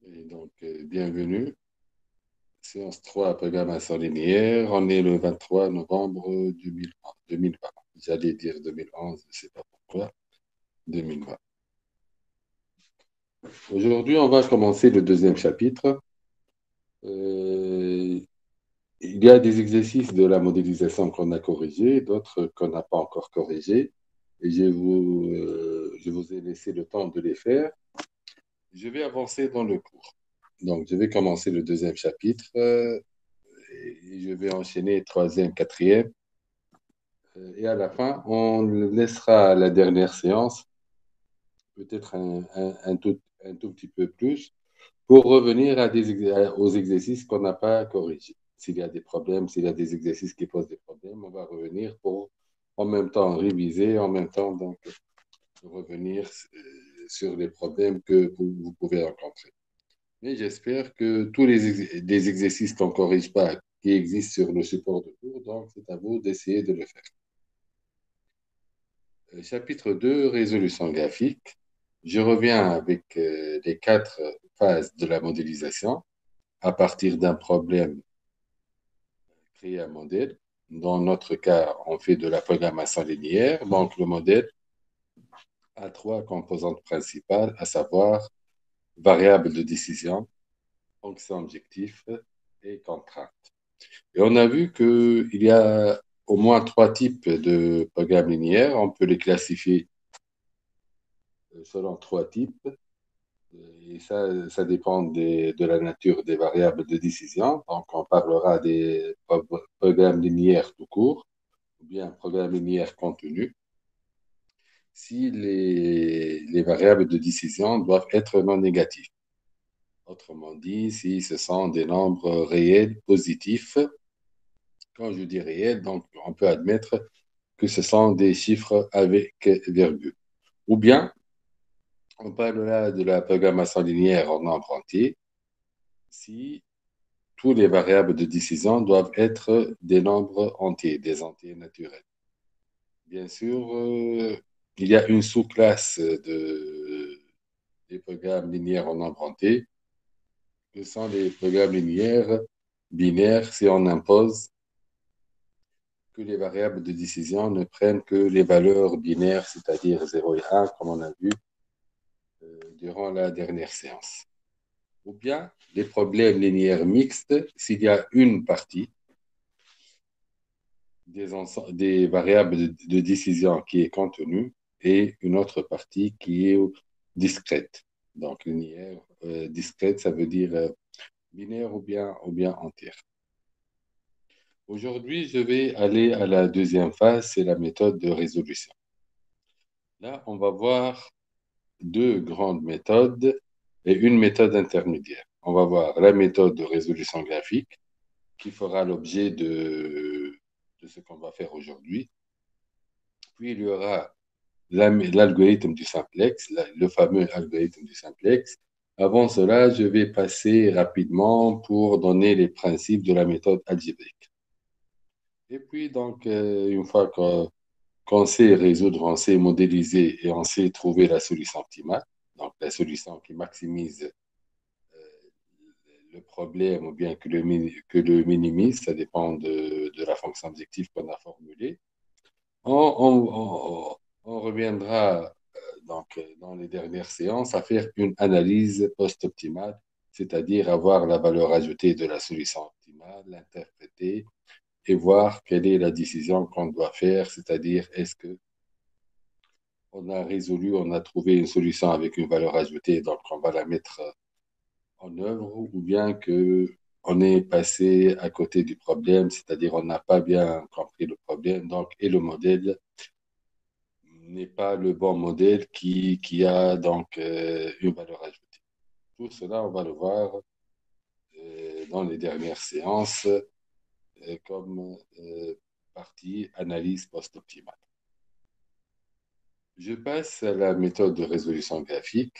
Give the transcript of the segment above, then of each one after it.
Et donc, bienvenue. Séance 3, programmation linéaire. On est le 23 novembre 2020. J'allais dire 2011, je ne sais pas pourquoi. 2020. Aujourd'hui, on va commencer le deuxième chapitre. Euh, il y a des exercices de la modélisation qu'on a corrigés, d'autres qu'on n'a pas encore corrigés. Et je vous ai laissé le temps de les faire. Je vais avancer dans le cours. Donc, je vais commencer le deuxième chapitre. Et je vais enchaîner troisième, quatrième. Et à la fin, on laissera la dernière séance, peut-être un tout petit peu plus, pour revenir aux exercices qu'on n'a pas corrigés. S'il y a des problèmes, s'il y a des exercices qui posent des problèmes, on va revenir pour en même temps réviser, en même temps donc revenir sur les problèmes que vous pouvez rencontrer. Mais j'espère que les exercices qu'on ne corrige pas, qui existent sur le support de cours, donc c'est à vous d'essayer de le faire. Chapitre 2, résolution graphique. Je reviens avec les quatre phases de la modélisation. À partir d'un problème, créer un modèle. Dans notre cas, on fait de la programmation linéaire. Donc, le modèle a trois composantes principales, à savoir variable de décision, fonction objectif et contrainte. Et on a vu qu'il y a au moins trois types de programmes linéaires. On peut les classifier selon trois types. Et ça dépend de la nature des variables de décision. Donc, on parlera des programmes linéaires tout court ou bien programmes linéaires contenus si les variables de décision doivent être non négatives. Autrement dit, si ce sont des nombres réels positifs. Quand je dis réels, donc on peut admettre que ce sont des chiffres avec virgule. Ou bien, on parlera de la programmation linéaire en nombre entier si tous les variables de décision doivent être des nombres entiers, des entiers naturels. Bien sûr, il y a une sous-classe des programmes linéaires en nombre entier, que sont les programmes linéaires binaires si on impose que les variables de décision ne prennent que les valeurs binaires, c'est-à-dire 0 et 1, comme on a vu durant la dernière séance. Ou bien les problèmes linéaires mixtes s'il y a une partie des variables de décision qui est contenue et une autre partie qui est discrète. Donc, linéaire, discrète, ça veut dire binaire ou bien entière. Aujourd'hui, je vais aller à la deuxième phase, c'est la méthode de résolution. Là, on va voir deux grandes méthodes et une méthode intermédiaire. On va voir la méthode de résolution graphique qui fera l'objet de ce qu'on va faire aujourd'hui. Puis, il y aura l'algorithme du simplex, le fameux algorithme du simplex. Avant cela, je vais passer rapidement pour donner les principes de la méthode algébrique. Et puis, donc, une fois qu'on sait résoudre, on sait modéliser et on sait trouver la solution optimale, donc la solution qui maximise le problème ou bien que le minimise, ça dépend de la fonction objective qu'on a formulée. On reviendra dans les dernières séances à faire une analyse post-optimale, c'est-à-dire avoir la valeur ajoutée de la solution optimale, l'interpréter et voir quelle est la décision qu'on doit faire, c'est-à-dire est-ce que on a résolu, on a trouvé une solution avec une valeur ajoutée, donc on va la mettre en œuvre, ou bien que on est passé à côté du problème, c'est-à-dire on n'a pas bien compris le problème, donc et le modèle n'est pas le bon modèle qui a donc une valeur ajoutée. Tout cela, on va le voir dans les dernières séances comme partie analyse post-optimale. Je passe à la méthode de résolution graphique.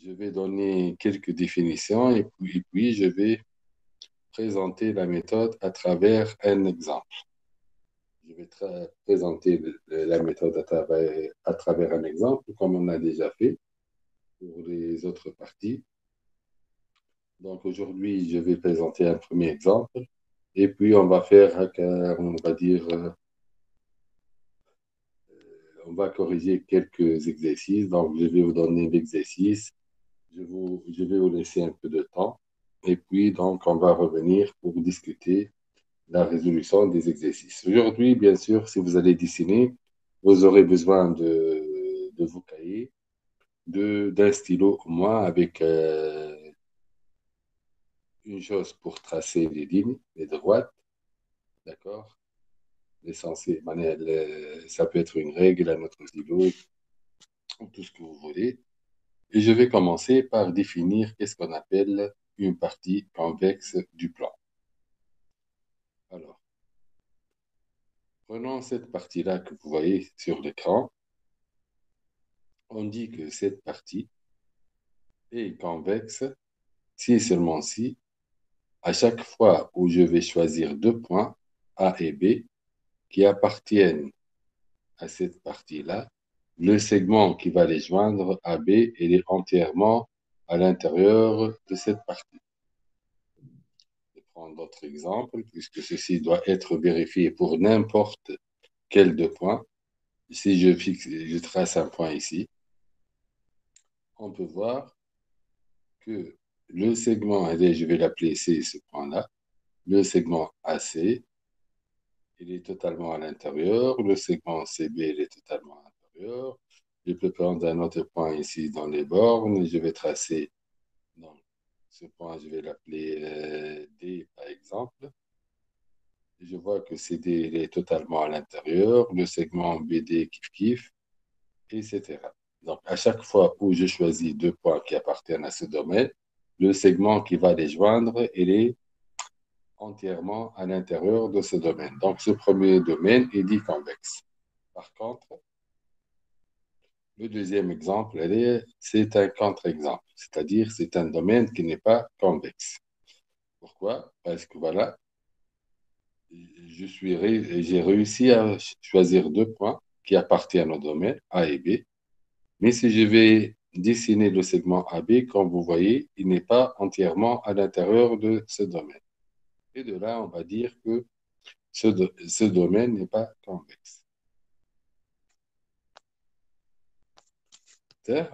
Je vais donner quelques définitions et puis je vais présenter la méthode à travers un exemple. Je vais présenter la méthode à travers un exemple, comme on a déjà fait pour les autres parties. Donc aujourd'hui, je vais présenter un premier exemple et puis on va faire, on va dire, on va corriger quelques exercices. Donc je vais vous donner l'exercice, je vais vous laisser un peu de temps et puis donc on va revenir pour discuter la résolution des exercices. Aujourd'hui, bien sûr, si vous allez dessiner, vous aurez besoin de vos cahiers, d'un stylo au moins avec une chose pour tracer les lignes, les droites, d'accord? L'essentiel, ça peut être une règle, un autre stylo, tout ce que vous voulez. Et je vais commencer par définir qu'est-ce qu'on appelle une partie convexe du plan. Alors, prenons cette partie-là que vous voyez sur l'écran. On dit que cette partie est convexe si et seulement si, à chaque fois où je vais choisir deux points, A et B, qui appartiennent à cette partie-là, le segment qui va les joindre, AB, il est entièrement à l'intérieur de cette partie. Je vais prendre d'autres exemples, puisque ceci doit être vérifié pour n'importe quel deux points. Si je trace un point ici, on peut voir que le segment, allez, je vais l'appeler C, ce point-là, le segment AC, il est totalement à l'intérieur. Le segment CB, il est totalement à l'intérieur. Je peux prendre un autre point ici dans les bornes. Je vais tracer donc, ce point, je vais l'appeler D, par exemple. Et je vois que CD, il est totalement à l'intérieur. Le segment BD, kiff-kiff, etc. Donc, à chaque fois où je choisis deux points qui appartiennent à ce domaine, le segment qui va les joindre, il est entièrement à l'intérieur de ce domaine. Donc, ce premier domaine est dit convexe. Par contre, le deuxième exemple, c'est un contre-exemple, c'est-à-dire c'est un domaine qui n'est pas convexe. Pourquoi? Parce que voilà, j'ai réussi à choisir deux points qui appartiennent au domaine A et B, mais si je vais dessiner le segment AB, comme vous voyez, il n'est pas entièrement à l'intérieur de ce domaine. Et de là, on va dire que ce domaine n'est pas convexe.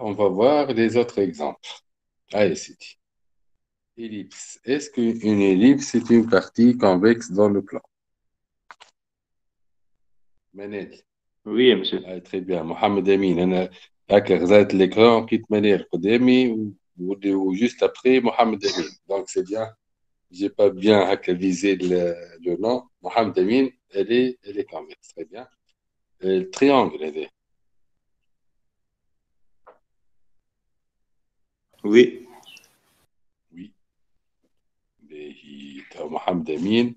On va voir les autres exemples. Allez, c'est dit. Ellipse. Est-ce qu'une ellipse est une partie convexe dans le plan? Manel. Oui, monsieur. Très bien. Mohamed Amin. أنا هكا غزالة l'écran قيت منال قدامي وجوست après Mohamed Amin. Donc c'est bien. J'ai pas bien هكا visé le nom. Mohamed Amin, elle est convexe. Très bien. Le triangle, elle est. Oui. Oui. Mohamed Amin,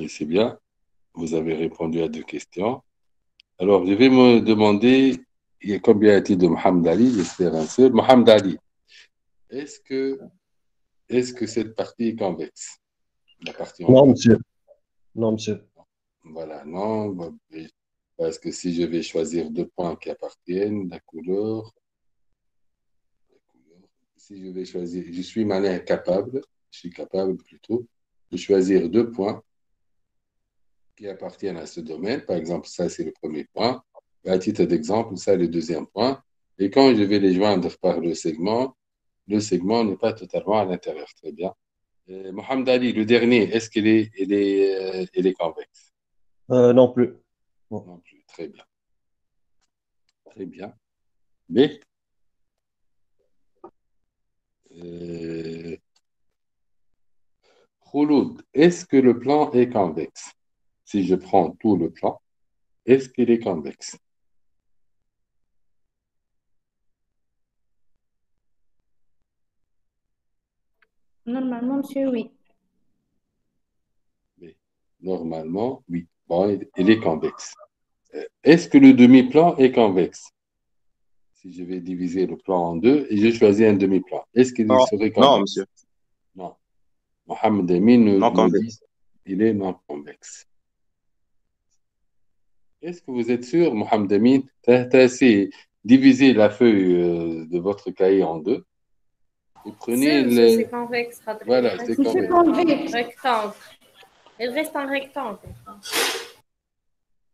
c'est bien. Vous avez répondu à deux questions. Alors, je vais me demander, il y a combien a-t-il de Mohamed Ali? J'espère un seul. Mohamed Ali, est-ce que, est-ce que cette partie est convexe? La partie en Non, bleu. monsieur. Non, monsieur. Voilà, non. Parce que si je vais choisir deux points qui appartiennent, si je vais choisir, je suis malin capable, je suis capable plutôt de choisir deux points qui appartiennent à ce domaine. Par exemple, ça, c'est le premier point. À titre d'exemple, ça, le deuxième point. Et quand je vais les joindre par le segment n'est pas totalement à l'intérieur. Très bien. Mohamed Ali, le dernier, est-ce il est convexe? Non plus. Bon. Non plus. Très bien. Très bien. Mais, euh, Khouloud, est-ce que le plan est convexe? Si je prends tout le plan, est-ce qu'il est convexe? Normalement, monsieur, oui. Mais, normalement, oui. Bon, il est convexe. Est-ce que le demi-plan est convexe? Si je vais diviser le plan en deux et je choisis un demi-plan, est-ce qu'il Non, serait non, monsieur. convexe? Non. Mohamed Amin Non nous dit convexe. il est non convexe. Est-ce que vous êtes sûr, Mohamed Amin? T'as assez divisé la feuille de votre cahier en deux. Et prenez Monsieur, le... c'est convexe. Voilà, c'est monsieur convexe. convexe. Rectangle. Il reste un rectangle.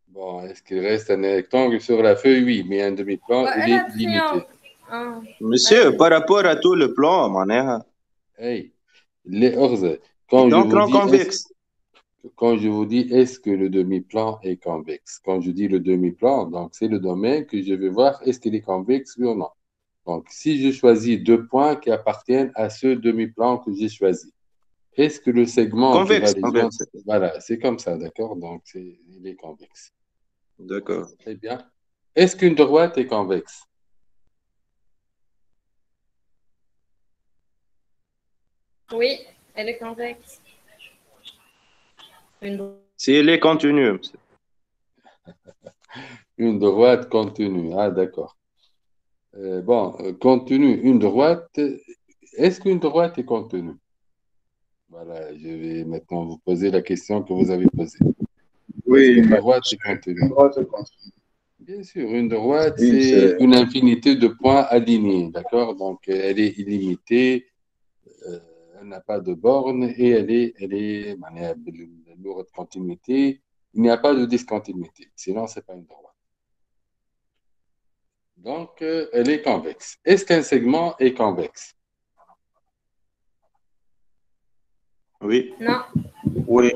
Bon, est-ce qu'il reste un rectangle sur la feuille? Oui, mais un demi-plan, Ouais, il elle a est limité. triangle. Ah. Monsieur, par rapport à tout le plan, معناها, Hey, les Orze, c'est un plan convexe. quand je vous dis est-ce que le demi-plan est convexe? Quand je dis le demi-plan, donc c'est le domaine que je vais voir est-ce qu'il est convexe, oui ou non. Donc, si je choisis deux points qui appartiennent à ce demi-plan que j'ai choisi, est-ce que le segment qui va Convexe, les joindre, convexe. voilà, c'est comme ça, d'accord? Donc, il est convexe. D'accord. Très bien. Est-ce qu'une droite est convexe? Oui, elle est convexe. Une... Si elle est continue, monsieur. Une droite continue. Ah, d'accord. Bon, continue, une droite. Est-ce qu'une droite est contenue? Voilà, je vais maintenant vous poser la question que vous avez posée. Oui, Est-ce qu'une mais droite est contenue? une droite continue. Bien sûr, une droite, Oui, c'est c'est une infinité de points alignés, d'accord? Donc, elle est illimitée, euh, elle n'a pas de borne et elle est lourde de continuité. Il n'y a pas de discontinuité, sinon, ce n'est pas une droite. Donc, elle est convexe. Est-ce qu'un segment est convexe? Oui. Non, oui,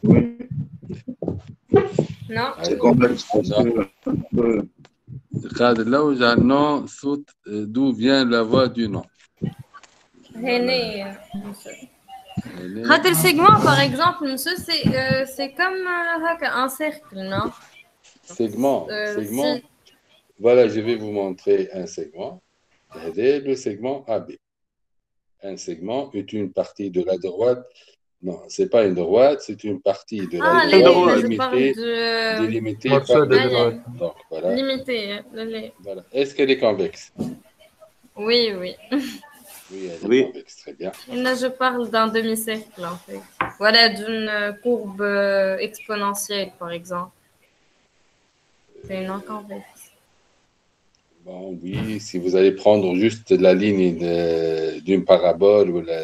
oui, non. c'est complexe parce Non. que Là où j'ai non, saute, d'où vient la voix du nom. Henné, monsieur. Elle est- Le segment, par exemple, monsieur, c'est comme un cercle, non? Segment. Si... Voilà, je vais vous montrer un segment. C'est le segment AB. Un segment est une partie de la droite. Non, ce n'est pas une droite, c'est une partie de la Ah, droite je parle délimitée Morceau par de deux droite. points. Donc, voilà. limité. Voilà. Est-ce qu'elle est convexe? Oui, oui. Oui, elle est Oui. convexe. Très bien. Et là, je parle d'un demi-cercle, en fait. Voilà, d'une courbe exponentielle, par exemple. C'est une convexe. Bon, oui, si vous allez prendre juste la ligne d'une parabole ou la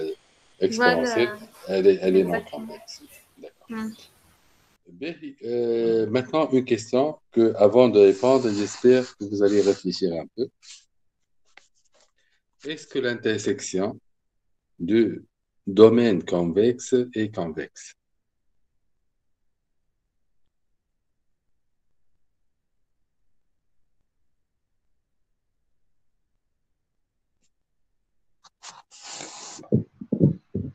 exponentielle, Voilà. elle est non Exactement. convexe. D'accord. Hmm. Bien, maintenant, une question que, avant de répondre, j'espère que vous allez réfléchir un peu. Est-ce que l'intersection de domaine convexe est convexe?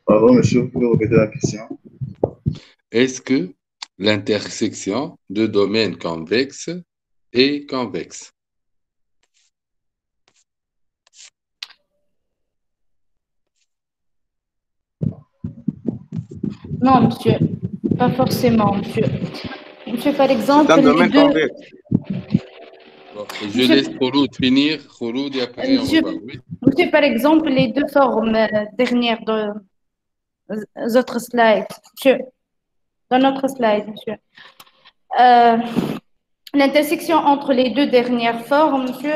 pardon, monsieur, vous pouvez répéter la question? Est-ce que l'intersection de domaine convexe est convexe? Non, monsieur. Pas forcément, monsieur. Monsieur, par C'est exemple, un les domaine deux. convexe. Bon, je Monsieur, laisse Khouloud finir. Khouloud, et après, on va monsieur, voir. Oui. monsieur, par exemple, les deux formes dernières de autres slides. Monsieur, dans notre slide, monsieur. Euh, L'intersection entre les deux dernières formes, monsieur,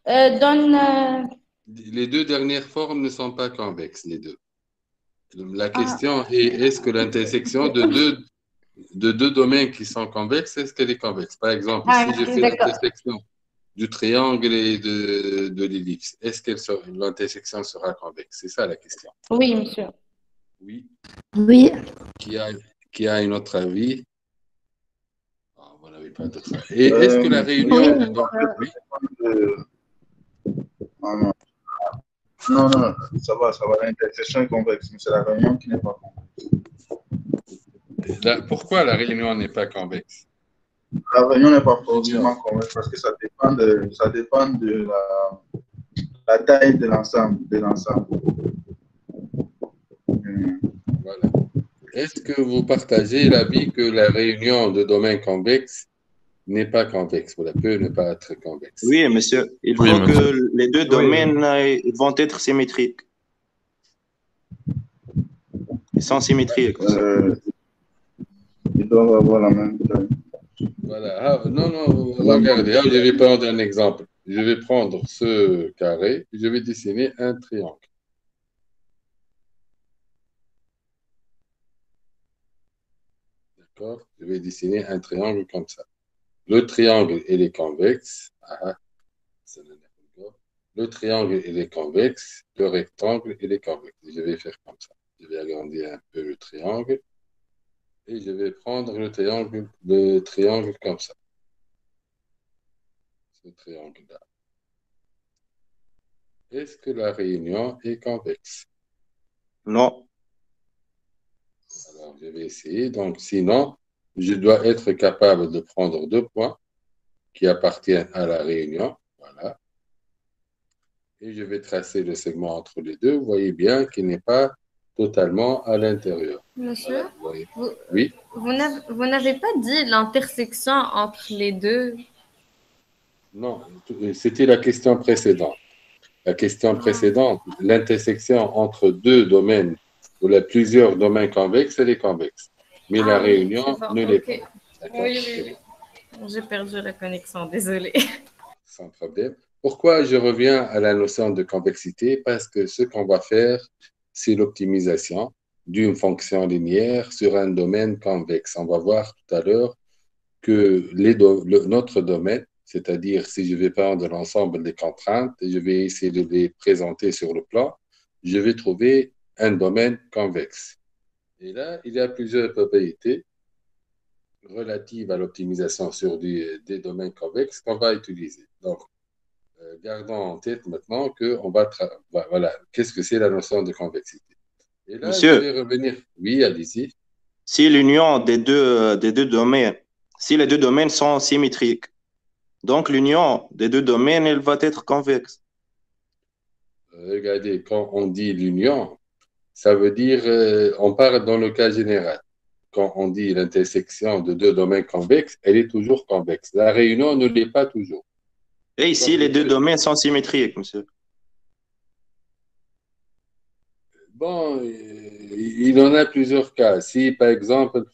donne. Les deux dernières formes ne sont pas convexes, les deux. La question est, est-ce que l'intersection de deux domaines qui sont convexes, est-ce qu'elle est convexe? Par exemple, si je fais D'accord. l'intersection du triangle et de l'ellipse, est-ce que l'intersection sera convexe? C'est ça la question. Oui, monsieur. Oui. Oui, Qui a un autre avis? Ah, vous n'avez pas de ça. Et est-ce que la réunion... Oui. Oui. Non, non, non, non, ça va, l'intersection est complexe, mais c'est la réunion qui n'est pas complexe. Pourquoi la réunion n'est pas convexe? La réunion n'est pas forcément convexe parce que ça dépend de la taille de l'ensemble. Voilà. Est-ce que vous partagez l'avis que la réunion de domaines convexes n'est pas convexe, ou peut ne pas être convexe? Oui, monsieur. Il Oui, faut monsieur. que les deux domaines ils vont être symétriques. Ils sont symétriques. Ils doivent avoir la même taille. Voilà. Ah, non, regardez, je vais prendre un exemple. Je vais prendre ce carré, je vais dessiner un triangle. D'accord? Je vais dessiner un triangle comme ça. Le triangle, il est convexe. Ah, ça n'a rien. Le triangle, il est convexe. Le rectangle, il est convexe. Je vais faire comme ça. Je vais agrandir un peu le triangle. Et je vais prendre le triangle comme ça. Ce triangle-là. Est-ce que la réunion est convexe? Non. Alors, je vais essayer. Donc, sinon, je dois être capable de prendre deux points qui appartiennent à la réunion. Voilà. Et je vais tracer le segment entre les deux. Vous voyez bien qu'il n'est pas totalement à l'intérieur. Monsieur, Voilà, vous voyez. vous, Oui, vous n'avez pas dit l'intersection entre les deux. non, c'était la question précédente. La question précédente, l'intersection entre deux domaines ou plusieurs domaines convexes, elle est convexe. Mais la Ah oui, c'est réunion ça. ne l'est pas. Ok. D'accord? Oui, oui, oui. J'ai perdu la connexion, désolée. Sans problème. Pourquoi je reviens à la notion de convexité? Parce que ce qu'on va faire, c'est l'optimisation d'une fonction linéaire sur un domaine convexe. On va voir tout à l'heure que notre domaine, c'est-à-dire si je vais prendre l'ensemble des contraintes et je vais essayer de les présenter sur le plan, je vais trouver un domaine convexe. Et là, il y a plusieurs propriétés relatives à l'optimisation sur des domaines convexes qu'on va utiliser. Donc, gardons en tête maintenant qu'on va... Voilà, qu'est-ce que c'est la notion de convexité? Et là, je Monsieur, vais revenir... Oui, allez-y. si l'union des deux domaines, si les deux domaines sont symétriques, donc l'union des deux domaines, elle va être convexe. Regardez, quand on dit l'union, ça veut dire, on parle dans le cas général. Quand on dit l'intersection de deux domaines convexes, elle est toujours convexe. La réunion ne l'est pas toujours. Et D'accord? ici, les deux domaines sont symétriques, monsieur. Bon, il en a plusieurs cas. Si, par exemple,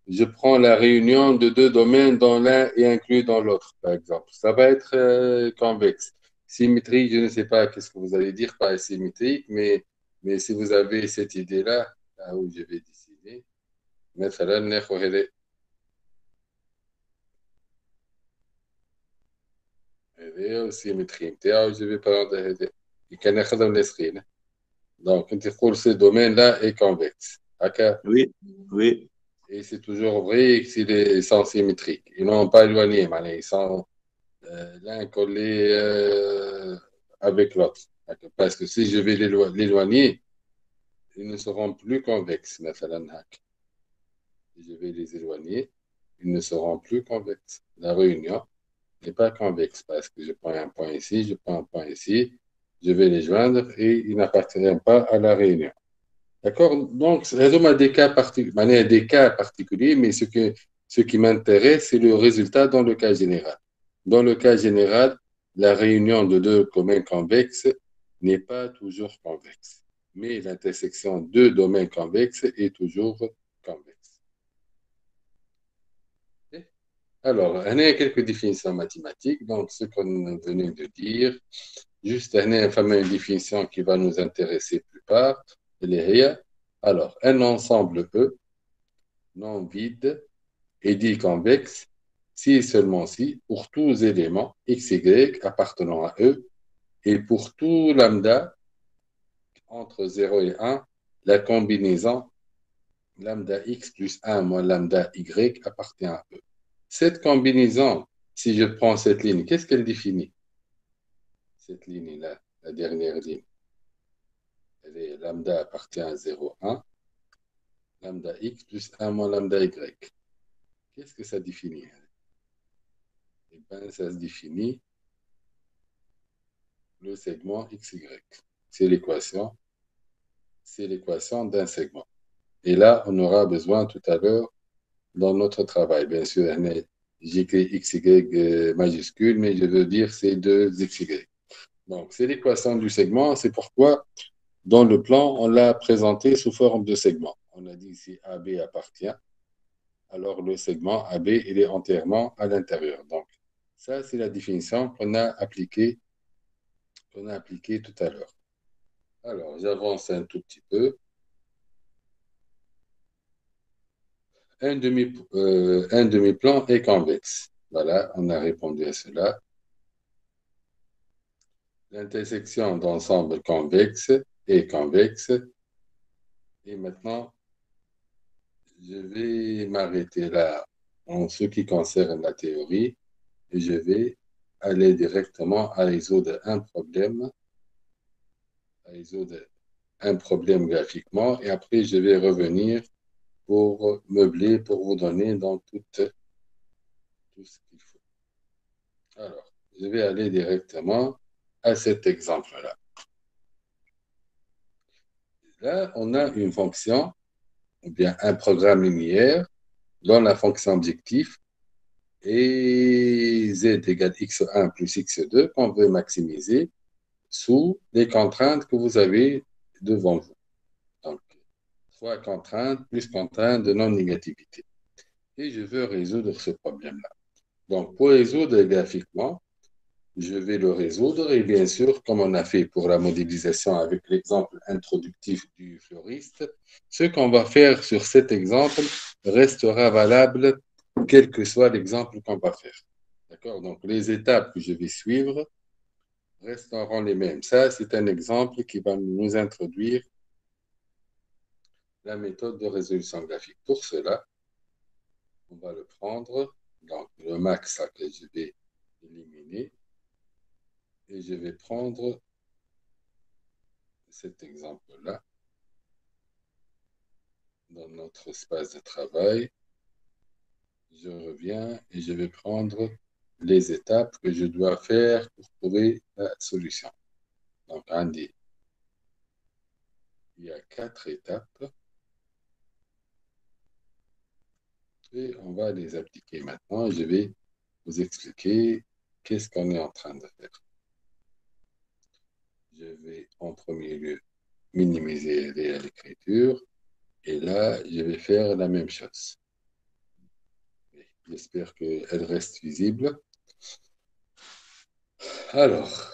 je prends la réunion de deux domaines dans l'un et inclus dans l'autre, par exemple, ça va être convexe. Symétrique, je ne sais pas qu'est-ce que vous allez dire par symétrique, mais si vous avez cette idée-là, là où je vais décider, مثلا ناخذ هذا السيمتري نتاعو جو في prendre هذا كان ناخذهم ناسخين دونك انت تقول ce domaine là est convexe هكا Oui, oui. et c'est toujours vrai que ils sont symétriques ils n'ont pas éloigné معناها ils sont l'un collé avec l'autre parce que si je vais l'éloigner ils ne seront plus convexes مثلا هكا si je vais les éloigner ils ne seront plus convexes la réunion n'est pas convexe parce que je prends un point ici, je prends un point ici, je vais les joindre et ils n'appartiennent pas à la réunion. D'accord? Donc, résume à des cas particuliers, mais ce qui m'intéresse, c'est le résultat dans le cas général. Dans le cas général, la réunion de deux domaines convexes n'est pas toujours convexe, mais l'intersection de deux domaines convexes est toujours convexe. Alors, il y a quelques définitions mathématiques. Donc, ce qu'on venait de dire, juste une définition qui va nous intéresser plus tard. Alors, un ensemble E non vide est dit convexe si et seulement si, pour tous les éléments x, y appartenant à E et pour tout lambda entre 0 et 1, la combinaison lambda x plus 1 moins lambda y appartient à E. Cette combinaison, si je prends cette ligne, qu'est-ce qu'elle définit? Cette ligne-là, la dernière ligne. Elle est lambda appartient à 0, 1. Lambda x plus 1 moins lambda y. Qu'est-ce que ça définit? Eh bien, ça se définit le segment xy. C'est l'équation d'un segment. Et là, on aura besoin tout à l'heure dans notre travail. Bien sûr, j'écris XY majuscule, mais je veux dire c'est deux XY. Donc, c'est l'équation du segment. C'est pourquoi, dans le plan, on l'a présenté sous forme de segment. On a dit ici AB appartient. Alors, le segment AB, il est entièrement à l'intérieur. Donc, ça, c'est la définition qu'on a appliquée tout à l'heure. Alors, j'avance un tout petit peu. un demi-plan est convexe. Voilà, on a répondu à cela. L'intersection d'ensemble convexe est convexe. Et maintenant, je vais m'arrêter là en ce qui concerne la théorie et je vais aller directement à résoudre un problème graphiquement et après je vais revenir pour meubler, pour vous donner dans tout ce qu'il faut. Alors, je vais aller directement à cet exemple-là. Là, on a une fonction, ou bien un programme linéaire dans la fonction objectif et z égale x1 plus x2 qu'on veut maximiser sous les contraintes que vous avez devant vous. Donc, soit contrainte plus contrainte de non-négativité. Et je veux résoudre ce problème-là. Donc, pour résoudre graphiquement, je vais le résoudre et bien sûr, comme on a fait pour la modélisation avec l'exemple introductif du fleuriste, ce qu'on va faire sur cet exemple restera valable quel que soit l'exemple qu'on va faire. D'accord? Donc, les étapes que je vais suivre resteront les mêmes. Ça, c'est un exemple qui va nous introduire la méthode de résolution graphique. Pour cela, on va le prendre, donc le max que je vais éliminer, et je vais prendre cet exemple-là dans notre espace de travail. Je reviens et je vais prendre les étapes que je dois faire pour trouver la solution. Donc, il y a 4 étapes et on va les appliquer maintenant. Je vais vous expliquer qu'est-ce qu'on est en train de faire. Je vais en premier lieu minimiser l'écriture et là, je vais faire la même chose. J'espère qu'elle reste visible. Alors,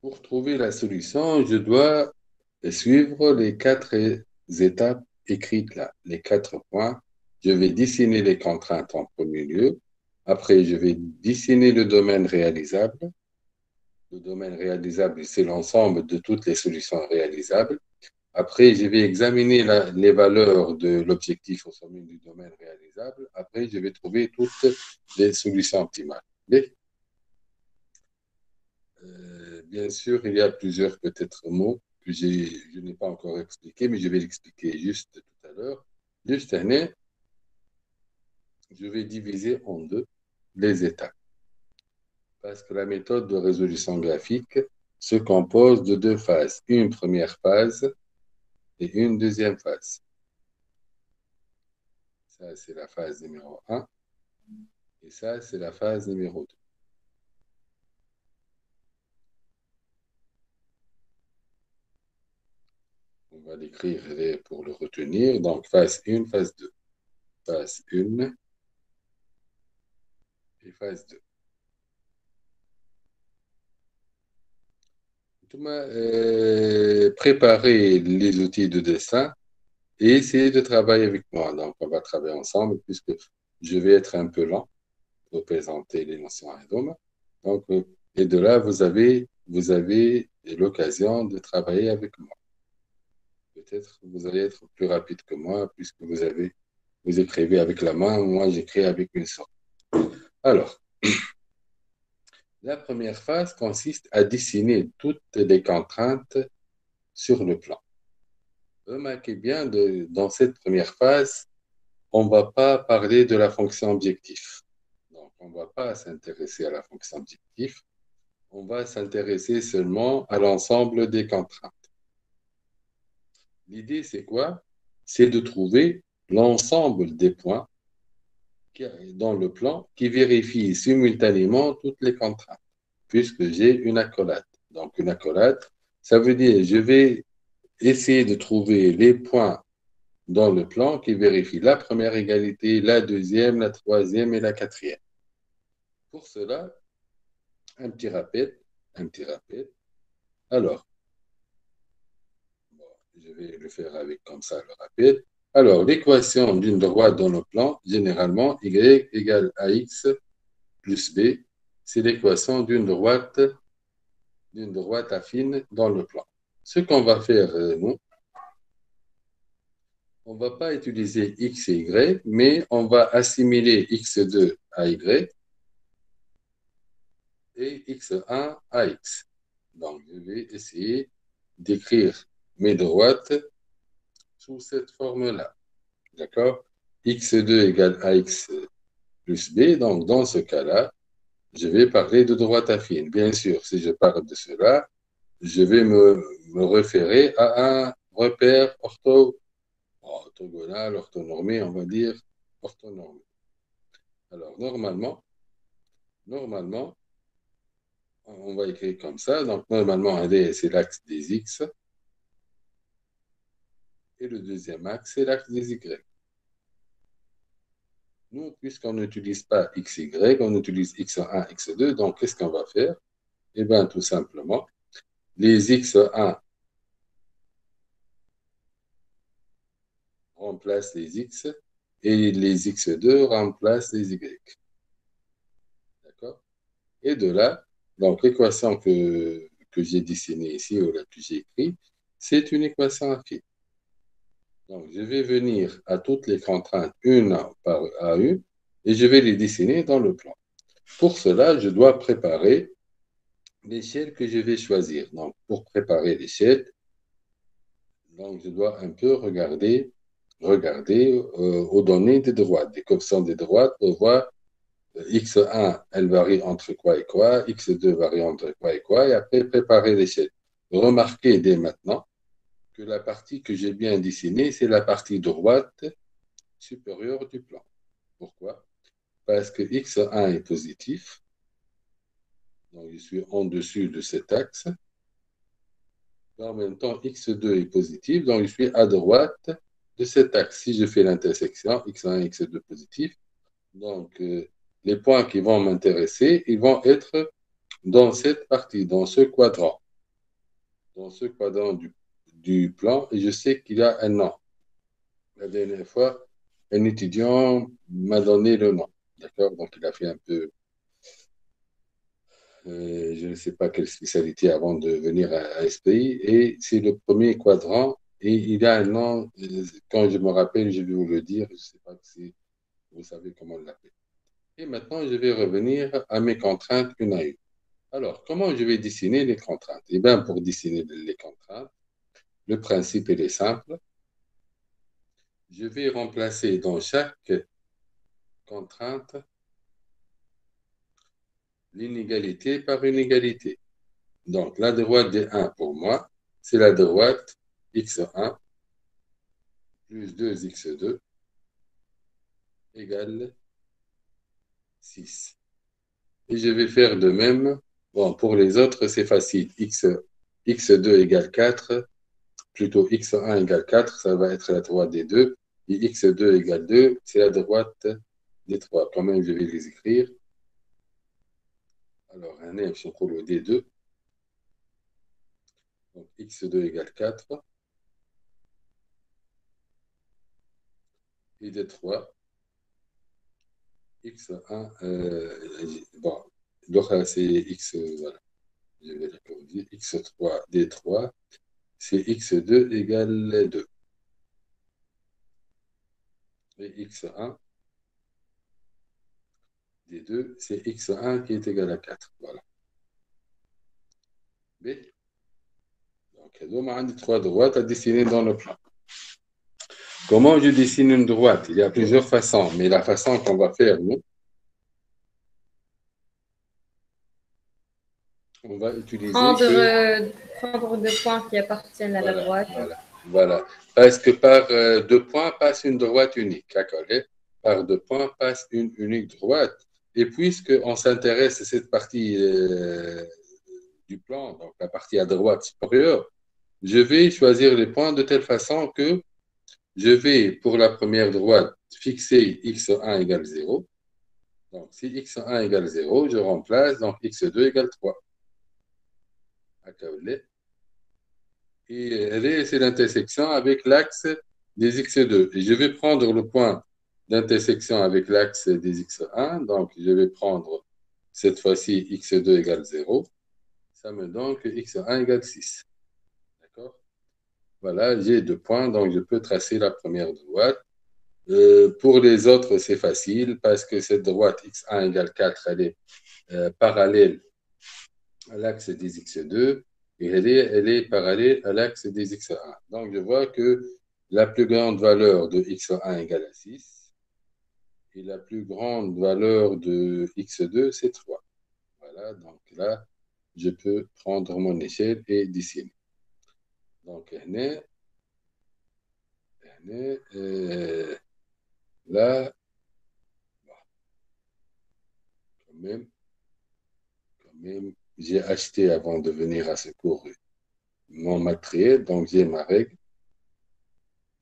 pour trouver la solution, je dois suivre les 4 étapes écrites là, les 4 points. Je vais dessiner les contraintes en premier lieu. Après, je vais dessiner le domaine réalisable. Le domaine réalisable, c'est l'ensemble de toutes les solutions réalisables. Après, je vais examiner les valeurs de l'objectif au sommet du domaine réalisable. Après, je vais trouver toutes les solutions optimales. Bien sûr, il y a plusieurs peut-être mots que je n'ai pas encore expliqués, mais je vais l'expliquer juste tout à l'heure. Juste année, je vais diviser en deux les étapes. Parce que la méthode de résolution graphique se compose de 2 phases. Une première phase et une deuxième phase. Ça, c'est la phase numéro 1. Et ça, c'est la phase numéro 2. On va l'écrire pour le retenir. Donc, phase 1, phase 2. Phase 1 et phase 2. Préparer les outils de dessin et essayer de travailler avec moi. Donc, on va travailler ensemble puisque je vais être un peu lent pour présenter les notions à Rhôme. Donc, et de là, vous avez l'occasion de travailler avec moi. Peut-être que vous allez être plus rapide que moi puisque vous écrivez avec la main, moi j'écris avec une sorte. Alors, la première phase consiste à dessiner toutes les contraintes sur le plan. Remarquez bien, dans cette première phase, on ne va pas parler de la fonction objectif. Donc, on ne va pas s'intéresser à la fonction objectif. On va s'intéresser seulement à l'ensemble des contraintes. L'idée, c'est quoi? C'est de trouver l'ensemble des points dans le plan qui vérifient simultanément toutes les contraintes, puisque j'ai une accolade. Donc, une accolade, ça veut dire je vais essayer de trouver les points dans le plan qui vérifient la première égalité, la deuxième, la troisième et la quatrième. Pour cela, un petit rappel. Alors, je vais le faire avec comme ça le rappel. Alors, l'équation d'une droite dans le plan, généralement, y égale ax plus b, c'est l'équation d'une droite affine dans le plan. Ce qu'on va faire, nous, on ne va pas utiliser x et y, mais on va assimiler x2 à y et x1 à x. Donc, je vais essayer d'écrire mes droites sous cette forme-là. D'accord? x2 égale ax plus b. Donc, dans ce cas-là, je vais parler de droite affine. Bien sûr, si je parle de cela, je vais me référer à un repère orthogonal, orthonormé, on va dire orthonormé. Alors, normalement, on va écrire comme ça. Donc, normalement, c'est l'axe des x. Et le deuxième axe, c'est l'axe des y. Nous, puisqu'on n'utilise pas x, y, on utilise x1, x2. Donc, qu'est-ce qu'on va faire? Eh bien, tout simplement, les x1 remplacent les x et les x2 remplacent les y. D'accord? Et de là, donc l'équation que j'ai dessinée ici, ou là que j'ai écrite, c'est une équation affine. Donc, je vais venir à toutes les contraintes une à une et je vais les dessiner dans le plan. Pour cela, je dois préparer l'échelle que je vais choisir. Donc, pour préparer l'échelle, donc je dois un peu regarder aux données des droites, des coefficients des droites pour voir x1, elle varie entre quoi et quoi, x2 varie entre quoi et quoi, et après préparer l'échelle. Remarquez dès maintenant que la partie que j'ai bien dessinée, c'est la partie droite supérieure du plan. Pourquoi? Parce que x1 est positif, donc je suis en dessus de cet axe. En même temps, x2 est positif, donc je suis à droite de cet axe. Si je fais l'intersection, x1 et x2 positif, donc les points qui vont m'intéresser, ils vont être dans cette partie, dans ce quadrant du plan, et je sais qu'il y a un nom. La dernière fois, un étudiant m'a donné le nom. D'accord? Donc, il a fait un peu, je ne sais pas quelle spécialité avant de venir à SPI, et c'est le premier quadrant, et il a un nom, quand je me rappelle, je vais vous le dire, je ne sais pas si vous savez comment l'appeler. Et maintenant, je vais revenir à mes contraintes une à une. Alors, comment je vais dessiner les contraintes? Eh bien, pour dessiner les contraintes, le principe il est simple. Je vais remplacer dans chaque contrainte l'inégalité par une égalité. Donc, la droite des 1 pour moi, c'est la droite x1 plus 2x2 égale 6. Et je vais faire de même. Bon, pour les autres, c'est facile. x2 égale 4, plutôt x1 égale 4, ça va être la droite des 2. Et x2 égale 2, c'est la droite des 3. Quand même, je vais les écrire. Alors, un F sur le D2. Donc, x2 égale 4. Et D3. x1, bon, donc c'est x, voilà, je vais la corriger, x3, D3, c'est x2 égale 2. Et x1, D2, c'est x1 qui est égal à 4. Voilà. B. Donc, on a trois droites à dessiner dans le plan. Comment je dessine une droite? Il y a plusieurs façons, mais la façon qu'on va faire, nous, on va utiliser prendre deux points qui appartiennent à la droite. Voilà. Parce que par deux points passe une droite unique. D'accord? Par deux points passe une unique droite. Et puisqu'on s'intéresse à cette partie du plan, donc la partie à droite supérieure, je vais choisir les points de telle façon que je vais, pour la première droite, fixer x1 égale 0. Donc, si x1 égale 0, je remplace, donc x2 égale 3. Et c'est l'intersection avec l'axe des x2. Et je vais prendre le point d'intersection avec l'axe des x1. Donc, je vais prendre cette fois-ci x2 égale 0. Ça me donne que x1 égale 6. D'accord? Voilà, j'ai 2 points, donc je peux tracer la première droite. Pour les autres, c'est facile parce que cette droite x1 égale 4, elle est parallèle à l'axe des x2 et elle est parallèle à l'axe des x1. Donc, je vois que la plus grande valeur de x1 égale à 6 et la plus grande valeur de x2, c'est 3. Voilà, donc là, je peux prendre mon échelle et dessiner. Donc, là, quand même, j'ai acheté avant de venir à ce cours mon matériel, donc j'ai ma règle.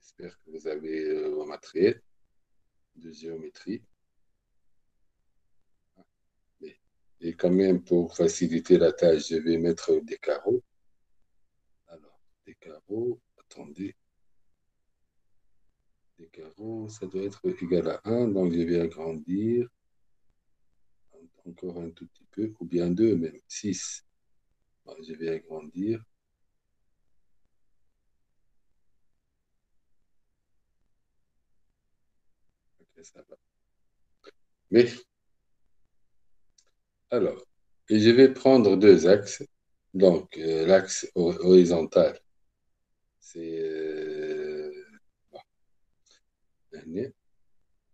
J'espère que vous avez vos matériels de géométrie. Et quand même, pour faciliter la tâche, je vais mettre des carreaux. Alors, des carreaux, attendez. Des carreaux, ça doit être égal à 1, donc je vais agrandir encore un tout petit peu, ou bien 2 même, 6. Bon, je vais agrandir. Ok, ça va. Mais, alors, et je vais prendre 2 axes. Donc, l'axe horizontal, c'est bon,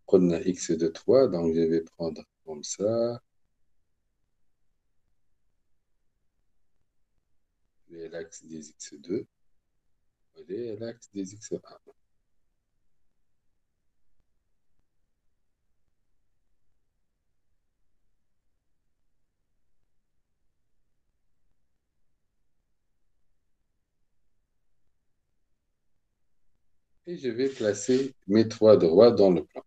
on a x de 3, donc je vais prendre comme ça. Et l'axe des x2, et l'axe des x1. Et je vais placer mes 3 droits dans le plan.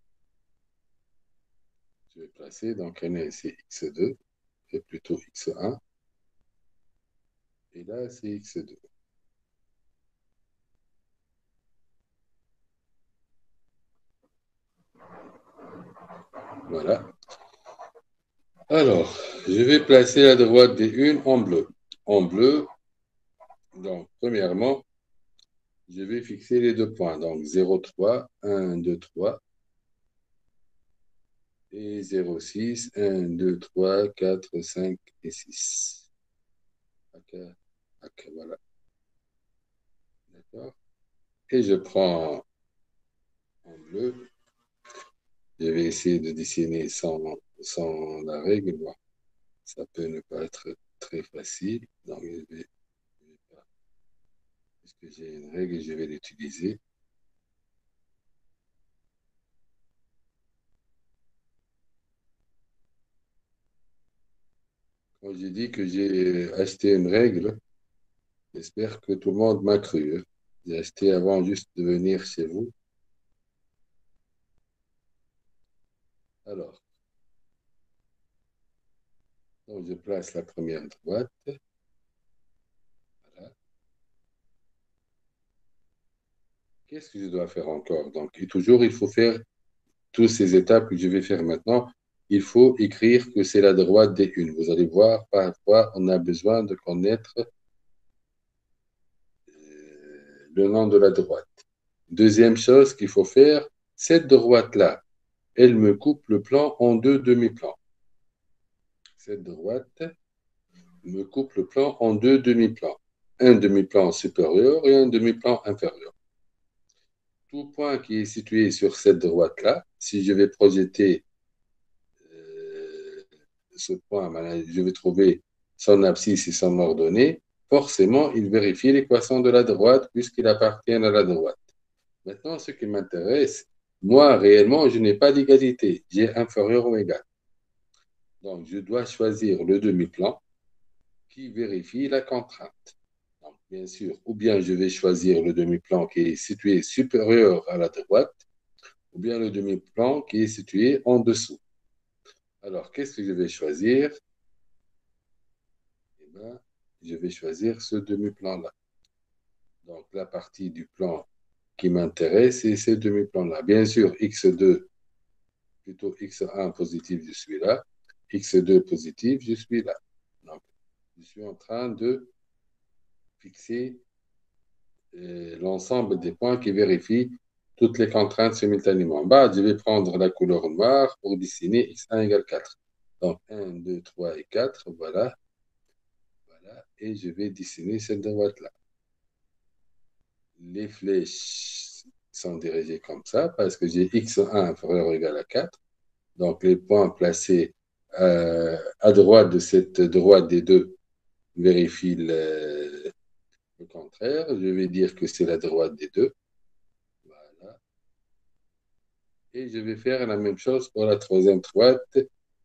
Je vais placer, donc c'est x2, et plutôt x1. Et là, c'est x2. Voilà. Alors, je vais placer la droite des unes en bleu. En bleu, donc, premièrement, je vais fixer les 2 points. Donc, 0, 3, 1, 2, 3. Et 0, 6, 1, 2, 3, 4, 5 et 6. Ok, ok, voilà. D'accord. Et je prends en bleu. Je vais essayer de dessiner sans la règle. Bon, ça peut ne pas être très facile. Donc, puisque j'ai une règle, je vais l'utiliser. Quand j'ai dit que j'ai acheté une règle, j'espère que tout le monde m'a cru, hein. J'ai acheté avant juste de venir chez vous. Alors, donc je place la première droite. Voilà. Qu'est-ce que je dois faire encore? Donc, et toujours, il faut faire toutes ces étapes que je vais faire maintenant. Il faut écrire que c'est la droite des unes. Vous allez voir, parfois, on a besoin de connaître le nom de la droite. Deuxième chose qu'il faut faire, cette droite-là, elle me coupe le plan en 2 demi-plans. Cette droite me coupe le plan en 2 demi-plans. Un demi-plan supérieur et un demi-plan inférieur. Tout point qui est situé sur cette droite-là, si je vais projeter ce point, je vais trouver son abscisse et son ordonnée, forcément, il vérifie l'équation de la droite puisqu'il appartient à la droite. Maintenant, ce qui m'intéresse, moi, réellement, je n'ai pas d'égalité. J'ai inférieur ou égal. Donc, je dois choisir le demi-plan qui vérifie la contrainte. Donc, bien sûr, ou bien je vais choisir le demi-plan qui est situé supérieur à la droite, ou bien le demi-plan qui est situé en dessous. Alors, qu'est-ce que je vais choisir? Eh bien, je vais choisir ce demi-plan-là. Donc, la partie du plan qui m'intéresse, c'est ce demi-plan-là. Bien sûr, x2, plutôt x1 positif, je suis là. x2 positif, je suis là. Donc, je suis en train de fixer l'ensemble des points qui vérifient toutes les contraintes simultanément. En bas, je vais prendre la couleur noire pour dessiner x1 égale 4. Donc, 1, 2, 3 et 4, voilà. Voilà. Et je vais dessiner cette droite-là. Les flèches sont dirigées comme ça parce que j'ai x1 inférieur ou égal à 4. Donc, les points placés à droite de cette droite des deux vérifient le contraire. Je vais dire que c'est la droite des deux. Voilà. Et je vais faire la même chose pour la troisième droite,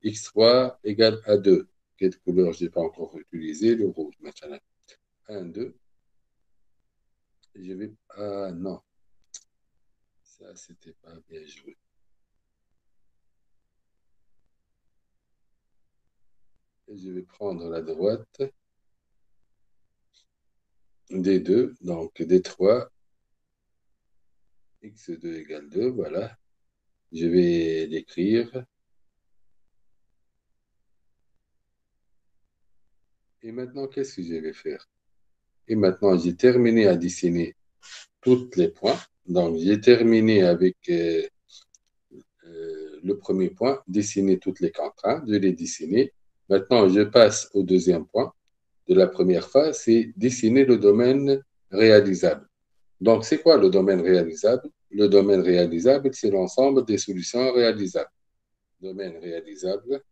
x3 égale à 2. Quelle couleur je n'ai pas encore utilisé? Le rouge maintenant. 1, 2. Et je vais... Ah non, ça, c'était pas bien joué. Et je vais prendre la droite des deux, donc des 3, x2 égale 2, voilà. Je vais l'écrire. Et maintenant, qu'est-ce que je vais faire? Et maintenant, j'ai terminé à dessiner tous les points. Donc, j'ai terminé avec le premier point, dessiner toutes les contraintes. Je l'ai dessiné. Maintenant, je passe au deuxième point de la première phase, c'est dessiner le domaine réalisable. Donc, c'est quoi le domaine réalisable? Le domaine réalisable, c'est l'ensemble des solutions réalisables. Domaine réalisable,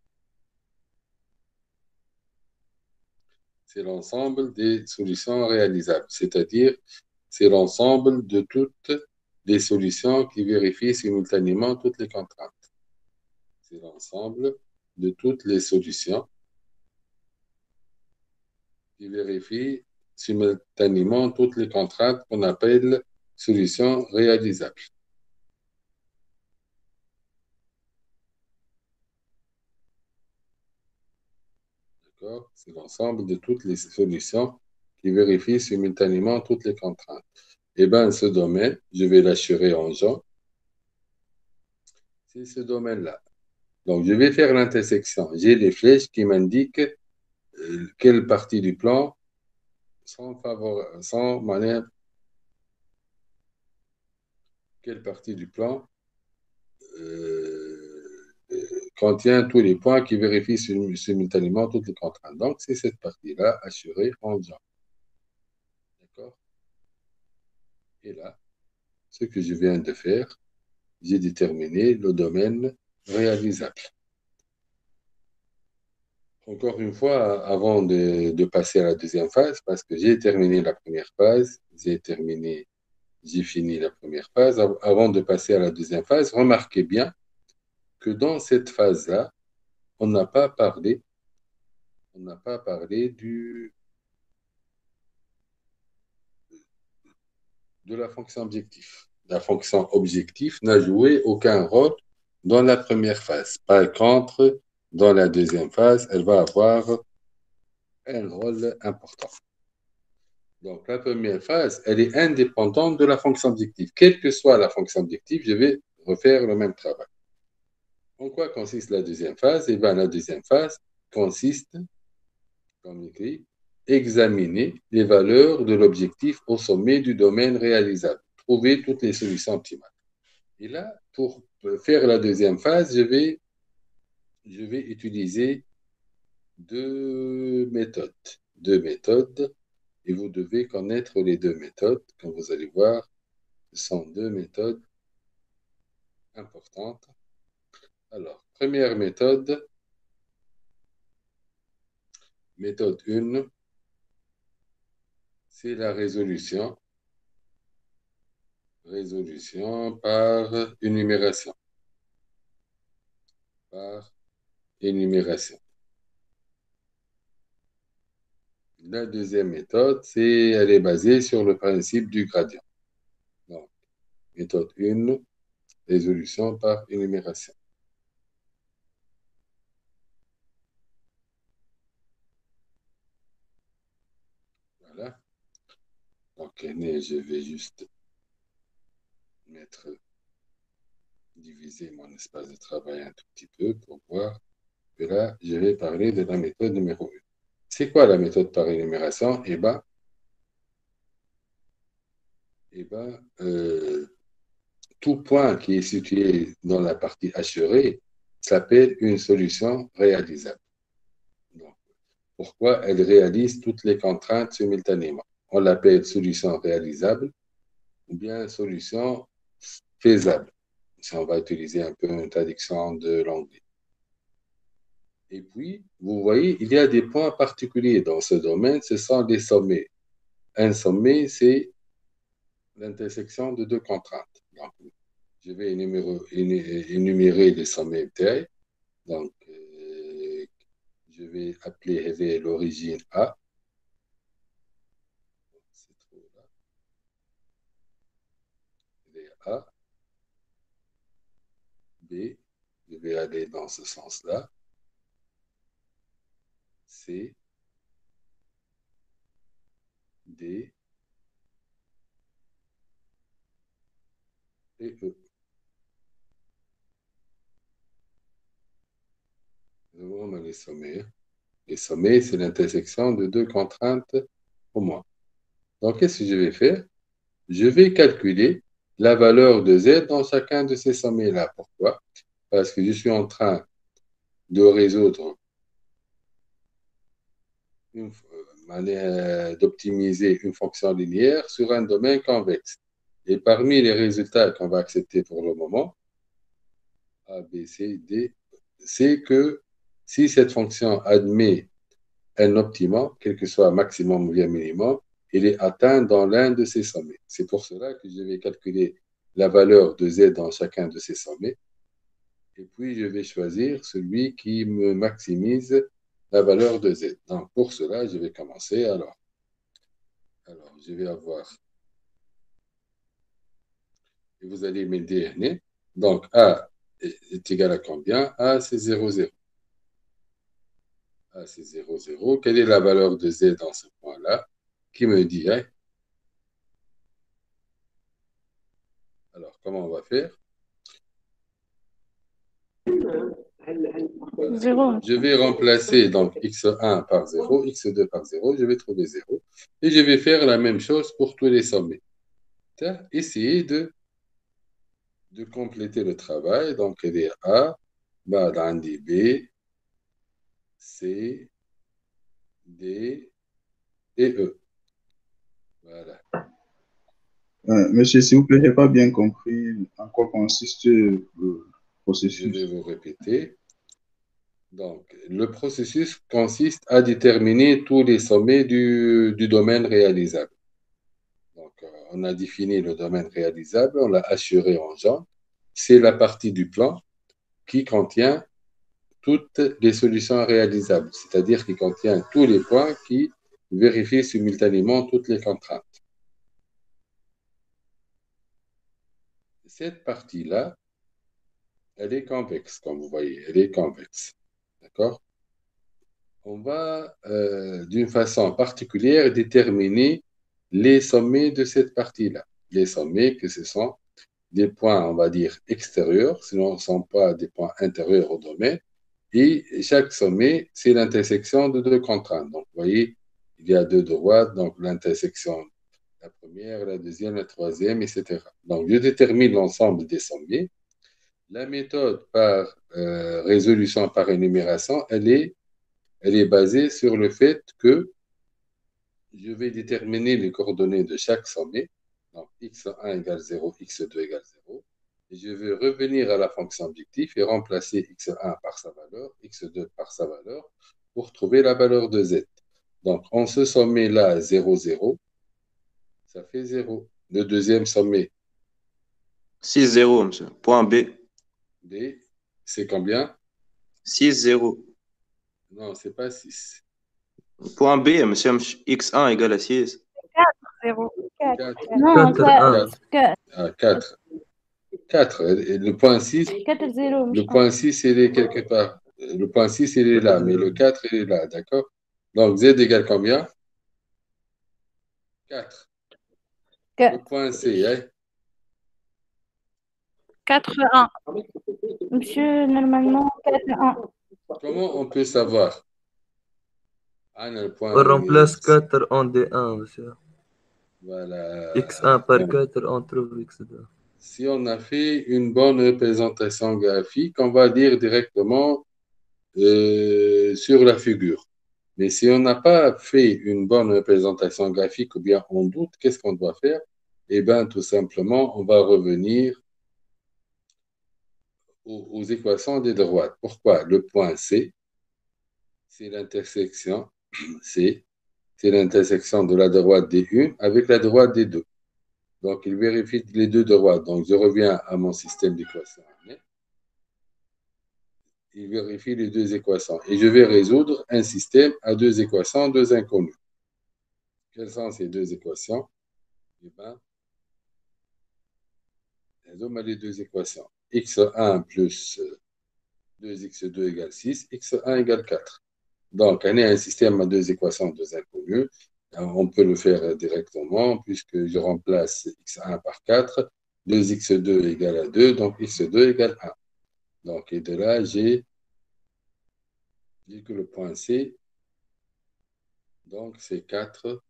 c'est l'ensemble des solutions réalisables, c'est-à-dire c'est l'ensemble de toutes les solutions qui vérifient simultanément toutes les contraintes. C'est l'ensemble de toutes les solutions qui vérifient simultanément toutes les contraintes qu'on appelle solutions réalisables. D'accord? C'est l'ensemble de toutes les solutions qui vérifient simultanément toutes les contraintes. Eh bien, ce domaine, je vais l'assurer en jaune, c'est ce domaine-là. Donc, je vais faire l'intersection. J'ai des flèches qui m'indiquent quelle partie du plan sans manière, quelle partie du plan contient tous les points qui vérifient simultanément toutes les contraintes. Donc, c'est cette partie-là assurée en jaune. D'accord? Et là, ce que je viens de faire, j'ai déterminé le domaine réalisable. Encore une fois, avant de passer à la deuxième phase, parce que j'ai terminé la première phase, j'ai fini la première phase, avant de passer à la deuxième phase, remarquez bien que dans cette phase-là, on n'a pas parlé de la fonction objectif. La fonction objectif n'a joué aucun rôle dans la première phase. Par contre, dans la deuxième phase, elle va avoir un rôle important. Donc, la première phase, elle est indépendante de la fonction objective. Quelle que soit la fonction objective, je vais refaire le même travail. En quoi consiste la deuxième phase? Eh bien, la deuxième phase consiste, comme écrit, examiner les valeurs de l'objectif au sommet du domaine réalisable. Trouver toutes les solutions optimales. Et là, pour faire la deuxième phase, je vais utiliser deux méthodes. Deux méthodes. Et vous devez connaître les deux méthodes. Comme vous allez voir, ce sont deux méthodes importantes. Alors, première méthode, méthode 1, c'est la résolution. Résolution par énumération. Par énumération. La deuxième méthode, elle est basée sur le principe du gradient. Donc, méthode 1, résolution par énumération. Voilà. Donc, je vais juste diviser mon espace de travail un tout petit peu pour voir que là, je vais parler de la méthode numéro 1. C'est quoi la méthode par énumération? Tout point qui est situé dans la partie assurée s'appelle une solution réalisable. Donc, pourquoi elle réalise toutes les contraintes simultanément? On l'appelle solution réalisable ou bien solution faisable, si on va utiliser un peu une traduction de l'anglais. Et puis, vous voyez, il y a des points particuliers dans ce domaine, ce sont les sommets. Un sommet, c'est l'intersection de deux contraintes. Donc, je vais énumérer les sommets MTI. Donc, je vais appeler l'origine A. C'est trop là. A. B. Je vais aller dans ce sens-là. C. D. Et E. Vraiment les sommets. Les sommets, c'est l'intersection de deux contraintes pour moi. Donc, qu'est-ce que je vais faire? Je vais calculer la valeur de Z dans chacun de ces sommets-là. Pourquoi? Parce que je suis en train de résoudre une manière d'optimiser une fonction linéaire sur un domaine convexe. Et parmi les résultats qu'on va accepter pour le moment, A, B, C, D, c'est que si cette fonction admet un optimum, quel que soit maximum ou bien minimum, il est atteint dans l'un de ces sommets. C'est pour cela que je vais calculer la valeur de Z dans chacun de ces sommets. Et puis, je vais choisir celui qui me maximise la valeur de Z. Donc, pour cela, je vais commencer. Alors je vais avoir, et vous allez m'aider. Donc, A est égal à combien? A, c'est 0, 0. A, c'est 0, 0. Quelle est la valeur de Z dans ce point-là? Qui me dit, hein? Alors, comment on va faire? Voilà. 0. Je vais remplacer donc x1 par 0, x2 par 0, je vais trouver 0. Et je vais faire la même chose pour tous les sommets. Essayer de compléter le travail. Donc, il est A, بعد B, C, D et E. Voilà. Monsieur, s'il vous plaît, je n'ai pas bien compris en quoi consiste le Je processus. vais vous répéter. Donc, le processus consiste à déterminer tous les sommets du domaine réalisable. Donc, on a défini le domaine réalisable, on l'a assuré en jaune. C'est la partie du plan qui contient toutes les solutions réalisables, c'est-à-dire qui contient tous les points qui vérifient simultanément toutes les contraintes. Cette partie-là, elle est convexe, comme vous voyez, elle est convexe. D'accord? On va, d'une façon particulière, déterminer les sommets de cette partie-là. Les sommets, que ce sont des points, on va dire, extérieurs, sinon ce ne sont pas des points intérieurs au domaine. Et chaque sommet, c'est l'intersection de deux contraintes. Donc, vous voyez, il y a deux droites, donc l'intersection, la première, la deuxième, la troisième, etc. Donc, je détermine l'ensemble des sommets. La méthode par résolution par énumération, elle est basée sur le fait que je vais déterminer les coordonnées de chaque sommet. Donc, x1 égale 0, x2 égale 0. Et je vais revenir à la fonction objectif et remplacer x1 par sa valeur, x2 par sa valeur, pour trouver la valeur de z. Donc, en ce sommet-là, 0, 0, ça fait 0. Le deuxième sommet, 6, 0, monsieur. Point B. B, c'est combien? 6, 0. Non, c'est pas 6. Point B, monsieur, x1 égale à 6. 0. 4. Non, 4, 4. 4. 4. Et le point 6, 4 0. le point 6, il est quelque part. Le point 6, il est là, mais le 4, il est là, d'accord? Donc, z égale combien? 4. Le point C, hein? 4-1. Monsieur, normalement, 4-1. Comment on peut savoir? Ah, le point On remplace 4 en D1, monsieur. Voilà. X1 par Donc, 4, on trouve X2. si on a fait une bonne représentation graphique, on va dire directement sur la figure. Mais si on n'a pas fait une bonne représentation graphique ou bien on doute, qu'est-ce qu'on doit faire? Eh bien, tout simplement, on va revenir aux équations des droites. Pourquoi? Le point C, c'est l'intersection C, c'est l'intersection de la droite D1 avec la droite D2. Donc, il vérifie les deux droites. Donc, je reviens à mon système d'équations. Il vérifie les deux équations. Et je vais résoudre un système à deux équations, deux inconnues. Quelles sont ces deux équations? Eh bien, elles ont les deux équations. X1 plus 2x2 égale 6, x1 égale 4. Donc, on a un système à deux équations, deux inconnues. On peut le faire directement puisque je remplace x1 par 4, 2x2 égale à 2, donc x2 égale 1. Donc, et de là, j'ai que le point C, donc c'est 4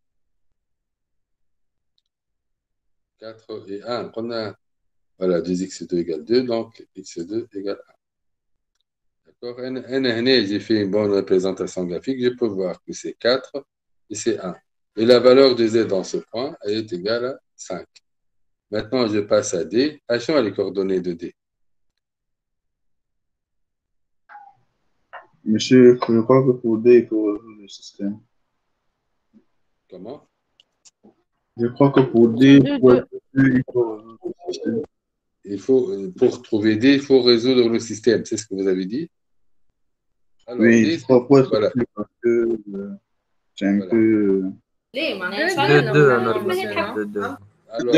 et 1. On a, voilà, 2x2 égale 2, donc x2 égale 1. D'accord? J'ai fait une bonne représentation graphique. Je peux voir que c'est 4 et c'est 1. Et la valeur de z dans ce point, elle est égale à 5. Maintenant, je passe à D. Achetons les coordonnées de D. Monsieur, je crois que pour D, il faut résoudre le système. Comment? Je crois que pour D, il faut résoudre le système. Il faut, pour trouver D, il faut résoudre le système. C'est ce que vous avez dit? Alors, Oui, D, je crois pour être voilà. plus parce que c'est un Voilà. peu. 2-2, normalement. 2-2. Alors,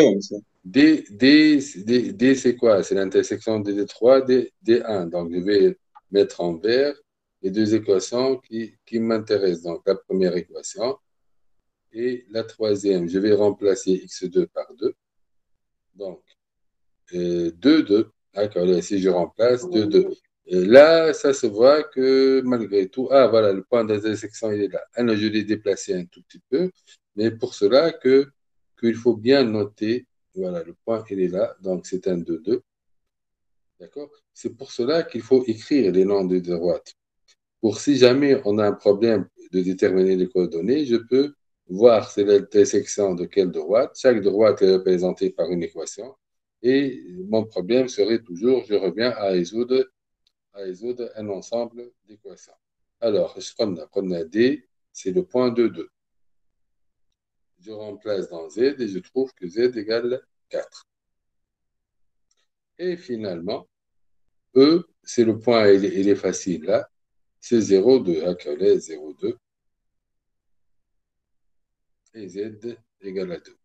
D, c'est quoi? C'est l'intersection de D3, D1. Donc, je vais mettre en vert les deux équations qui m'intéressent. Donc, la première équation et la troisième. Je vais remplacer x2 par 2. Donc, 2, 2. D'accord, si je remplace 2, 2. Et là, ça se voit que malgré tout, ah voilà, le point d'intersection, il est là. Alors, je l'ai déplacé un tout petit peu, mais pour cela qu'il faut bien noter, voilà, le point, il est là, donc c'est un 2, 2. D'accord? C'est pour cela qu'il faut écrire les noms de droite. Pour si jamais on a un problème de déterminer les coordonnées, je peux voir c'est l'intersection de quelle droite. Chaque droite est représentée par une équation. Et mon problème serait toujours, je reviens à résoudre un ensemble d'équations. Alors, ce qu'on a D, c'est le point 2, 2. Je remplace dans Z et je trouve que Z égale 4. Et finalement, E, c'est le point, il est facile là, c'est 0, 2. Accolé 0, 2. Et Z égale à 2.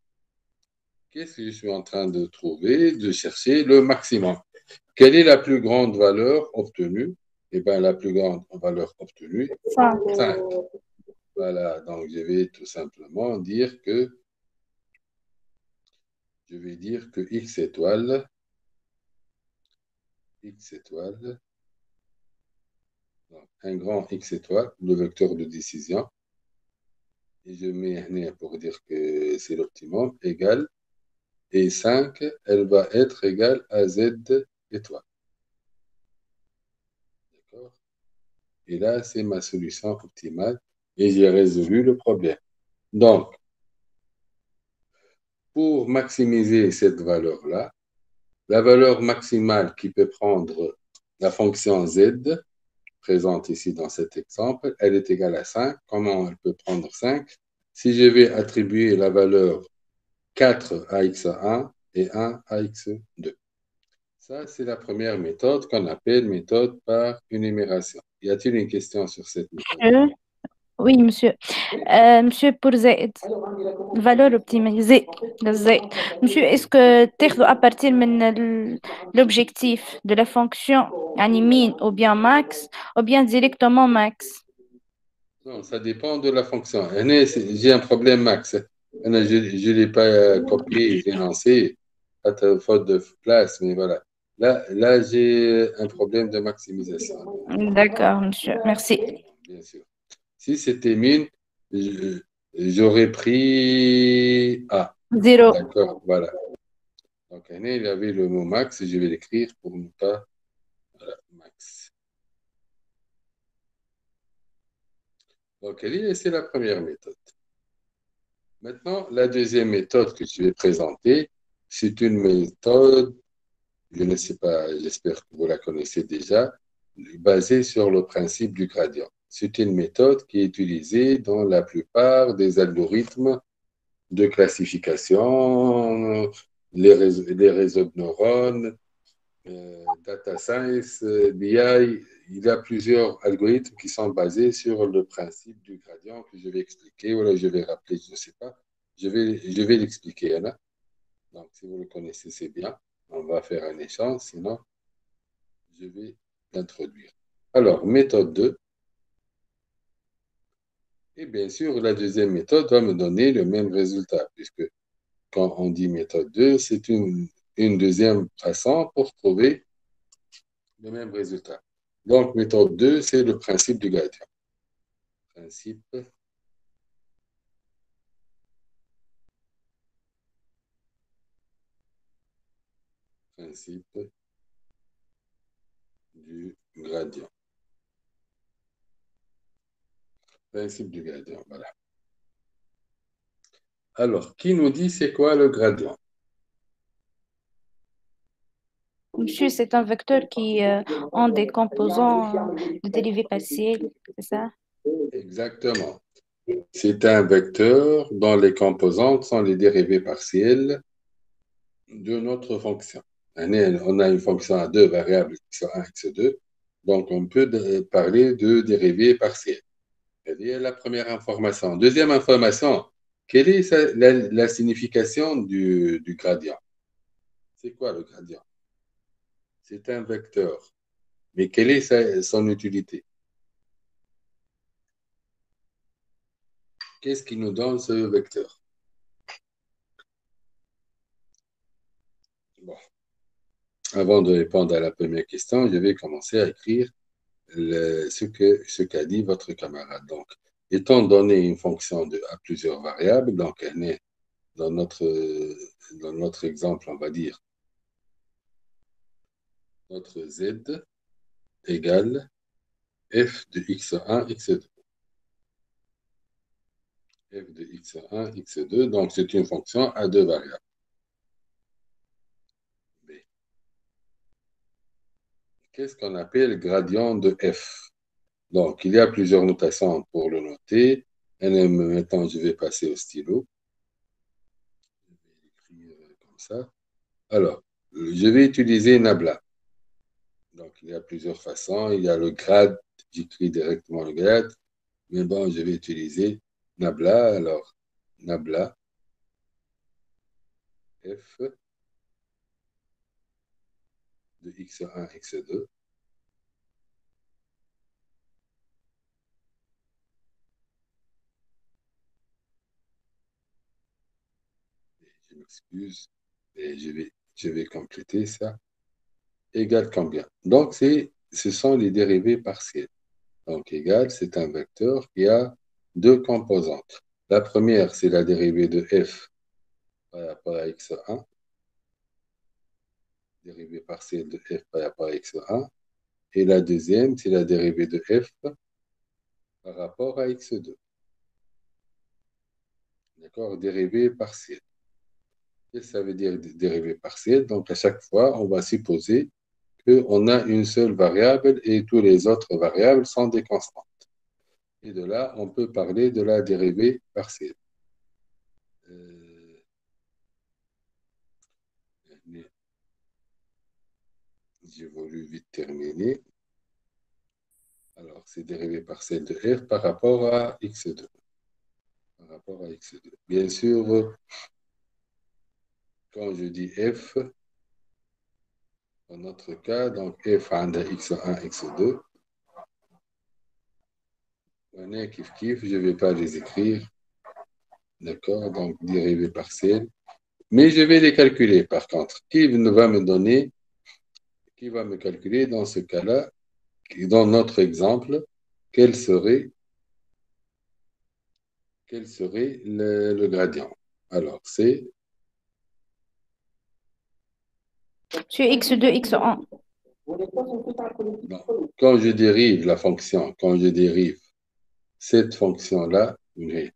Qu'est-ce que je suis en train de trouver, de chercher? Le maximum. Quelle est la plus grande valeur obtenue? Eh bien, la plus grande valeur obtenue, 5. Voilà, donc je vais tout simplement dire que x étoile, donc un grand x étoile, le vecteur de décision, et je mets pour dire que c'est l'optimum, égal, et 5, elle va être égale à z étoile. D'accord? Et là, c'est ma solution optimale et j'ai résolu le problème. Donc, pour maximiser cette valeur-là, la valeur maximale qui peut prendre la fonction z, présente ici dans cet exemple, elle est égale à 5. Comment elle peut prendre 5? Si je vais attribuer la valeur 4 à x1 et 1 à x2. Ça, c'est la première méthode qu'on appelle méthode par énumération. Y a-t-il une question sur cette méthode? Oui, monsieur. Monsieur, pour Z, valeur optimisée de Z. Monsieur, est-ce que tu à partir de l'objectif de la fonction min ou bien max ou bien directement max? Non, ça dépend de la fonction. J'ai un problème max. Je ne l'ai pas copié, j'ai lancé, pas faute de place, mais voilà. Là j'ai un problème de maximisation, D'accord, monsieur. Merci. bien sûr. Si c'était mine, je- j'aurais pris A. 0. D'accord, voilà. Donc, il y avait le mot max, je vais l'écrire pour ne pas. Voilà, max. Donc, c'est la première méthode. Maintenant, la deuxième méthode que je vais présenter, c'est une méthode, je ne sais pas, j'espère que vous la connaissez déjà, basée sur le principe du gradient. C'est une méthode qui est utilisée dans la plupart des algorithmes de classification, les réseaux de neurones, data science, BI. Il y a plusieurs algorithmes qui sont basés sur le principe du gradient que je vais expliquer, ou là je vais rappeler, je ne sais pas. Je vais l'expliquer, hein. Donc, si vous le connaissez, c'est bien. On va faire un échange, sinon, je vais l'introduire. Alors, méthode 2. Et bien sûr, la deuxième méthode va me donner le même résultat, puisque quand on dit méthode 2, c'est une deuxième façon pour trouver le même résultat. Donc, méthode 2, c'est le principe du gradient. Principe principe du gradient. Principe du gradient, voilà. Alors, qui nous dit c'est quoi le gradient? Monsieur, c'est un vecteur qui a des composants de dérivés partiels, c'est ça? Exactement. C'est un vecteur dont les composantes sont les dérivés partiels de notre fonction. On a une fonction à deux variables, x1, x2, donc on peut parler de dérivés partiels. C'est la première information. Deuxième information, quelle est la signification du gradient? C'est quoi le gradient? C'est un vecteur. Mais quelle est son utilité? Qu'est-ce qui nous donne ce vecteur? Bon. Avant de répondre à la première question, je vais commencer à écrire ce qu'a dit votre camarade. Donc, étant donné une fonction à plusieurs variables, donc elle est dans notre exemple, on va dire, notre z égale f de x1, x2. F de x1, x2, donc c'est une fonction à deux variables. B. Qu'est-ce qu'on appelle gradient de f? Donc, il y a plusieurs notations pour le noter. Maintenant, je vais passer au stylo. Je vais l'écrire comme ça. Alors, je vais utiliser Nabla. Donc, il y a plusieurs façons. Il y a le grade, j'écris directement le grade. Mais bon, je vais utiliser Nabla. Alors, Nabla, f de x1, x2. Je m'excuse. Et je vais compléter ça. Égale combien? Donc, ce sont les dérivés partiels. Donc, égal, c'est un vecteur qui a deux composantes. La première, c'est la dérivée de f par rapport à x1. Dérivée partielle de f par rapport à x1. Et la deuxième, c'est la dérivée de f par rapport à x2. D'accord? Dérivée partielle. Qu'est-ce que ça veut dire dérivée partielle? Donc, à chaque fois, on va supposer qu'on a une seule variable et toutes les autres variables sont des constantes. Et de là, on peut parler de la dérivée partielle. J'ai voulu vite terminer. Alors, c'est dérivée partielle de f par rapport à x2. Par rapport à x2. Bien sûr, quand je dis f, dans notre cas, donc f عند x1, x2, on est kiff kiff, je ne vais pas les écrire. D'accord? Donc, dérivée partielle. Mais je vais les calculer, par contre. Qui va me calculer dans ce cas-là, dans notre exemple, quel serait le gradient? Alors, c'est Sur x2, x1. quand je dérive la fonction, quand je dérive cette fonction-là, x1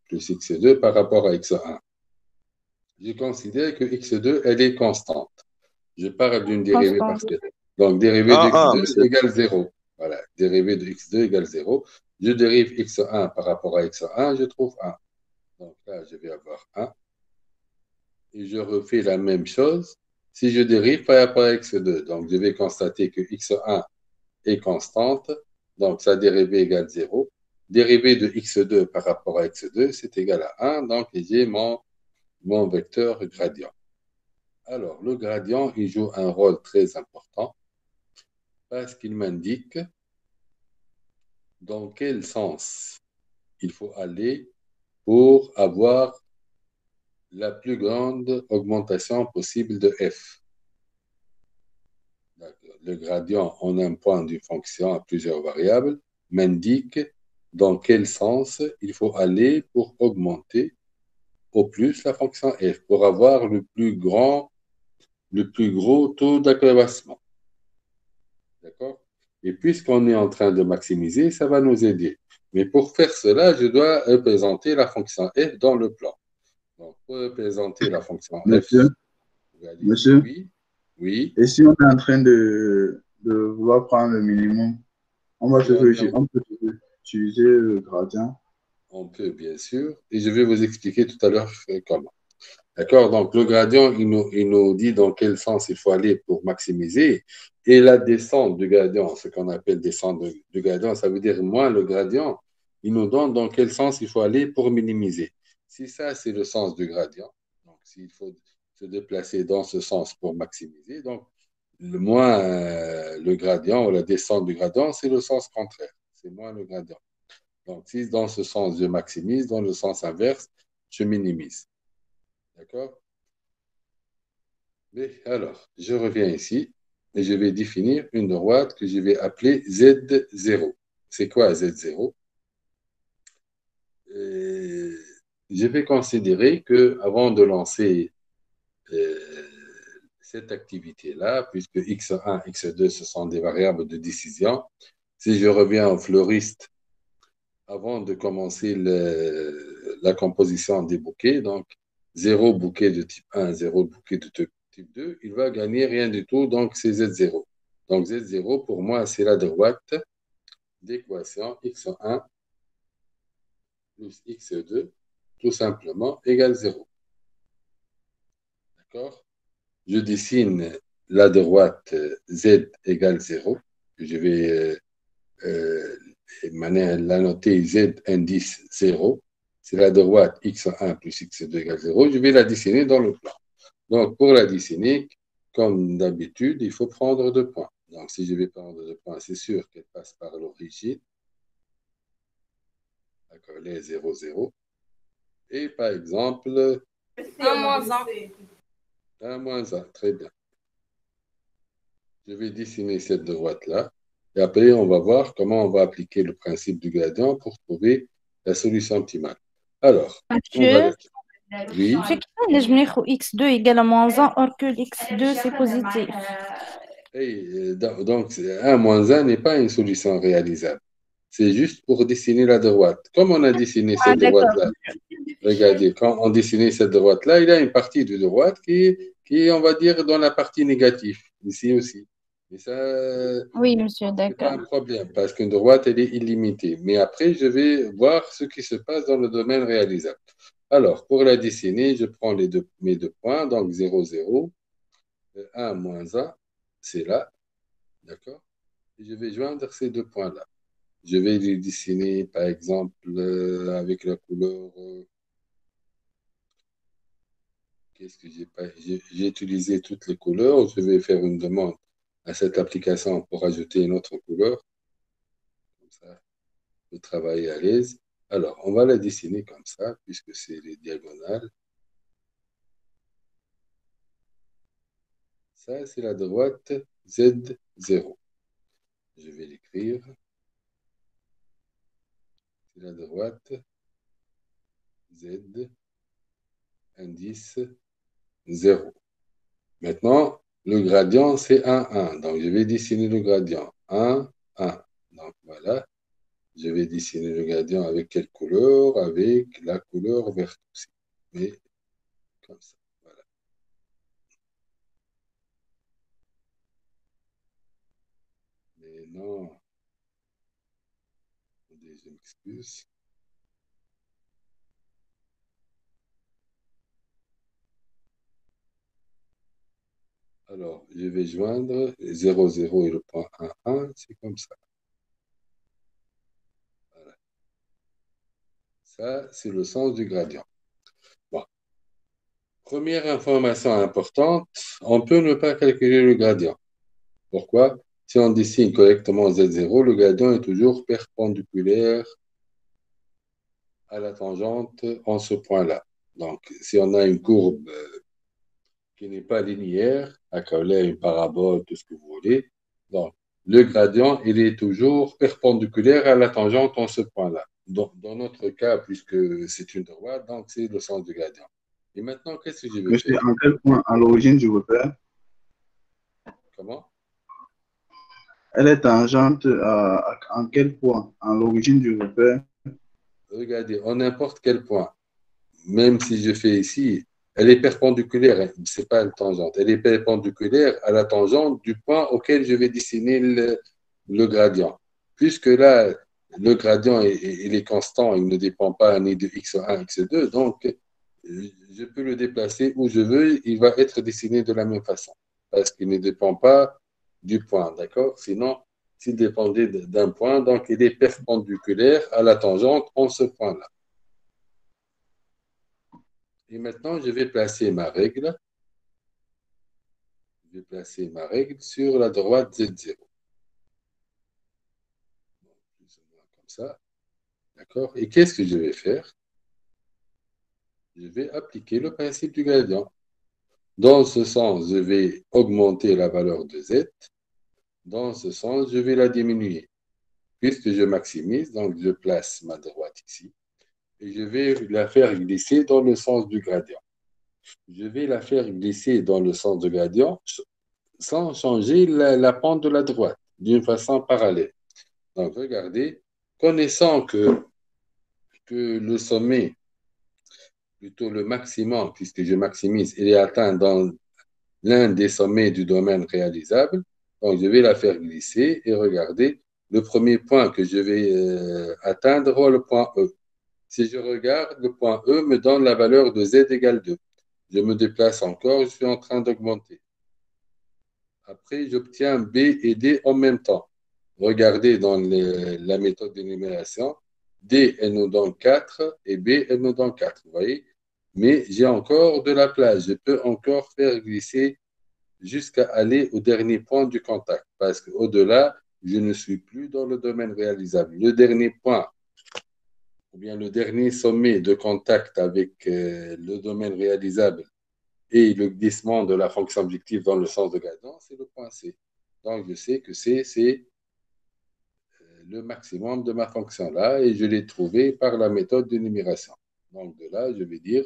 plus x2 par rapport à x1, je considère que x2, elle est constante. Je parle d'une dérivée partielle. Donc, dérivée de x2 égale 0. Voilà, dérivée de x2 égale 0. Je dérive x1 par rapport à x1, je trouve 1. Donc là, je vais avoir 1. Et je refais la même chose si je dérive par rapport à x2. Donc, je vais constater que x1 est constante. Donc, sa dérivée égale 0. Dérivée de x2 par rapport à x2, c'est égal à 1. Donc, j'ai mon vecteur gradient. Alors, le gradient, il joue un rôle très important parce qu'il m'indique dans quel sens il faut aller pour avoir la plus grande augmentation possible de f. Le gradient en un point d'une fonction à plusieurs variables m'indique dans quel sens il faut aller pour augmenter au plus la fonction f, pour avoir le plus gros taux d'accroissement. D'accord? Et puisqu'on est en train de maximiser, ça va nous aider. Mais pour faire cela, je dois représenter la fonction f dans le plan. Donc, pour représenter la fonction Monsieur, f, monsieur, oui. Et si on est en train de vouloir prendre le minimum, on peut utiliser le gradient. On peut, bien sûr. Et je vais vous expliquer tout à l'heure comment. D'accord? Donc, le gradient, il nous dit dans quel sens il faut aller pour maximiser. Et la descente du gradient, ce qu'on appelle descente du gradient, ça veut dire moins le gradient, il nous donne dans quel sens il faut aller pour minimiser. Si ça, c'est le sens du gradient, donc s'il faut se déplacer dans ce sens pour maximiser, donc le moins le gradient ou la descente du gradient, c'est le sens contraire. C'est moins le gradient. Donc, si dans ce sens, je maximise, dans le sens inverse, je minimise. D'accord? Mais alors, je reviens ici et je vais définir une droite que je vais appeler Z0. C'est quoi Z0? Je vais considérer que avant de lancer cette activité-là, puisque x1, x2, ce sont des variables de décision, si je reviens au fleuriste avant de commencer la composition des bouquets, donc 0 bouquet de type 1, 0 bouquet de type 2, il va gagner rien du tout, donc c'est Z0. Donc Z0, pour moi, c'est la droite d'équation x1 plus x2, tout simplement, égale 0. D'accord? Je dessine la droite Z égale 0. Je vais la noter Z indice 0. C'est la droite x1 plus x2 égale 0. Je vais la dessiner dans le plan. Donc, pour la dessiner, comme d'habitude, il faut prendre 2 points. Donc, si je vais prendre 2 points, c'est sûr qu'elle passe par l'origine. D'accord, les 0, 0. Et par exemple, 1 moins 1. 1 moins 1, très bien. Je vais dessiner cette droite-là. Et après, on va voir comment on va appliquer le principe du gradient pour trouver la solution optimale. Alors, Monsieur, oui. je vais x2 égale à moins 1, or que x2 c'est positif. Et, donc, 1 moins 1 n'est pas une solution réalisable. C'est juste pour dessiner la droite. Comme on a dessiné cette droite-là, regardez, quand on dessinait cette droite-là, il y a une partie de droite qui est, on va dire, dans la partie négative, ici aussi. Et ça, oui, monsieur, c'est d'accord. pas un problème, parce qu'une droite, elle est illimitée. Mais après, je vais voir ce qui se passe dans le domaine réalisable. Alors, pour la dessiner, je prends mes 2 points, donc 0, 0, 1 moins 1, c'est là, d'accord? Et je vais joindre ces 2 points-là. Je vais les dessiner, par exemple, avec la couleur. Qu'est-ce que j'ai pas? J'ai utilisé toutes les couleurs. Je vais faire une demande à cette application pour ajouter une autre couleur. Comme ça, je travaille à l'aise. Alors, on va la dessiner comme ça, puisque c'est les diagonales. Ça, c'est la droite Z0. Je vais l'écrire. C'est la droite Z, indice 0. Maintenant, le gradient, c'est 1, 1. Donc, je vais dessiner le gradient. 1, 1. Donc, voilà. Je vais dessiner le gradient avec quelle couleur? Avec la couleur verte aussi. Mais comme ça. Voilà. Mais non. Attendez, je m'excuse. Alors, je vais joindre 0, 0 et le point 1, 1. C'est comme ça. Voilà. Ça, c'est le sens du gradient. Bon. Première information importante, on peut ne pas calculer le gradient. Pourquoi? Si on dessine correctement Z0, le gradient est toujours perpendiculaire à la tangente en ce point-là. Donc, si on a une courbe qui n'est pas linéaire, accolée à une parabole, tout ce que vous voulez, donc le gradient, il est toujours perpendiculaire à la tangente en ce point-là. Dans notre cas, puisque c'est une droite, donc c'est le sens du gradient. Et maintenant, qu'est-ce que je vais Monsieur, faire? en quel point, à l'origine du repère, Comment? elle est tangente en quel point? En l'origine du repère, Regardez, en n'importe quel point, même si je fais ici, elle est perpendiculaire, c'est pas une tangente, elle est perpendiculaire à la tangente du point auquel je vais dessiner le gradient. Puisque là, le gradient, il est constant, il ne dépend pas ni de x1, x2, donc je peux le déplacer où je veux, il va être dessiné de la même façon, parce qu'il ne dépend pas du point, d'accord? Sinon, s'il dépendait d'un point, donc il est perpendiculaire à la tangente en ce point-là. Et maintenant, je vais placer ma règle. Je vais placer ma règle sur la droite Z0. Plus ou moins comme ça. D'accord? Et qu'est-ce que je vais faire? Je vais appliquer le principe du gradient. Dans ce sens, je vais augmenter la valeur de Z. Dans ce sens, je vais la diminuer. Puisque je maximise, donc je place ma droite ici. Et je vais la faire glisser dans le sens du gradient. Je vais la faire glisser dans le sens du gradient sans changer la pente de la droite, d'une façon parallèle. Donc, regardez, connaissant que le sommet, plutôt le maximum, puisque je maximise, il est atteint dans l'un des sommets du domaine réalisable, donc je vais la faire glisser et regardez, le premier point que je vais atteindre, est le point E. Si je regarde, le point E me donne la valeur de Z égale 2. Je me déplace encore, je suis en train d'augmenter. Après, j'obtiens B et D en même temps. Regardez dans la méthode d'énumération, D, elle nous donne 4 et B, elle nous donne 4. Vous voyez? Mais j'ai encore de la place. Je peux encore faire glisser jusqu'à aller au dernier point du contact. Parce qu'au-delà, je ne suis plus dans le domaine réalisable. Le dernier point, ou bien le dernier sommet de contact avec le domaine réalisable et le glissement de la fonction objective dans le sens de gradient, c'est le point C. Donc, je sais que C, c'est le maximum de ma fonction là et je l'ai trouvé par la méthode de numération. Donc, de là, je vais dire,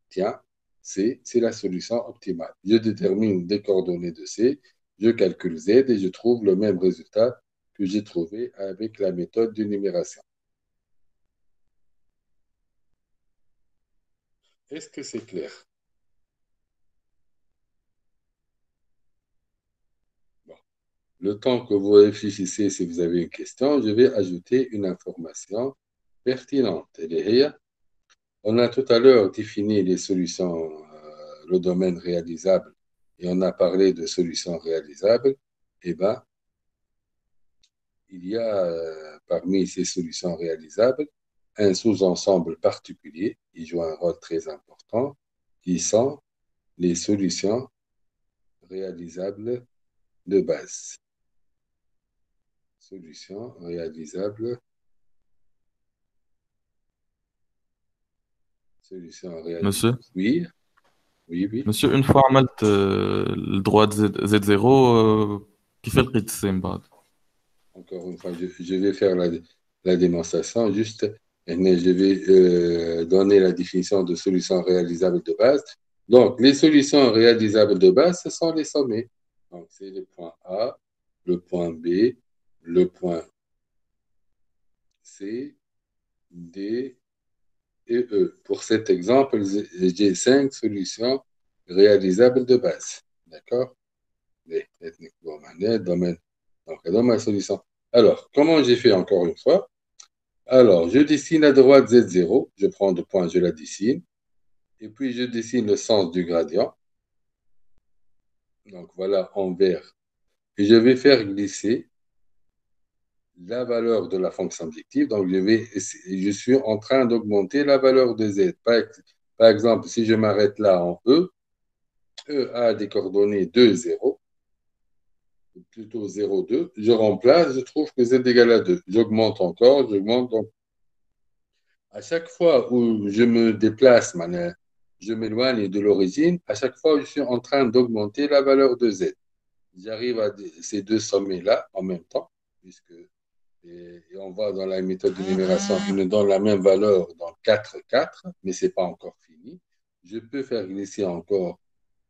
tiens, C, c'est la solution optimale. Je détermine des coordonnées de C, je calcule Z et je trouve le même résultat que j'ai trouvé avec la méthode de numération. Est-ce que c'est clair? Bon. Le temps que vous réfléchissez, si vous avez une question, je vais ajouter une information pertinente. On a tout à l'heure défini les solutions, le domaine réalisable, et on a parlé de solutions réalisables. Eh bien, il y a parmi ces solutions réalisables un sous-ensemble particulier qui joue un rôle très important, qui sont les solutions réalisables de base. Solutions réalisables solution réalisable. Monsieur, Oui, oui, oui. monsieur, une fois عملت الدروات زد زيرو كيف لقيت السي من بعد؟ Encore une fois, je vais faire la démonstration. Juste, je vais donner la définition de solution réalisable de base. Donc, les solutions réalisables de base, ce sont les sommets. Donc, c'est le point A, le point B, le point C, D et E. Pour cet exemple, j'ai 5 solutions réalisables de base. D'accord? Domaine. Donc, dans ma solution. Alors, comment j'ai fait encore une fois? Alors, je dessine à droite Z0, je prends deux points, je la dessine, et puis je dessine le sens du gradient. Donc voilà, en vert. Et je vais faire glisser la valeur de la fonction objective. Donc je suis en train d'augmenter la valeur de Z. Par exemple, si je m'arrête là en E, E a des coordonnées 2, 0, plutôt 0, 2. Je remplace, je trouve que Z égale à 2. J'augmente encore, j'augmente. Donc, à chaque fois où je me déplace, je m'éloigne de l'origine, à chaque fois, je suis en train d'augmenter la valeur de Z. J'arrive à ces deux sommets-là en même temps, puisque et on voit dans la méthode de numération, ils nous donnent la même valeur dans 4, 4, mais ce n'est pas encore fini. Je peux faire glisser encore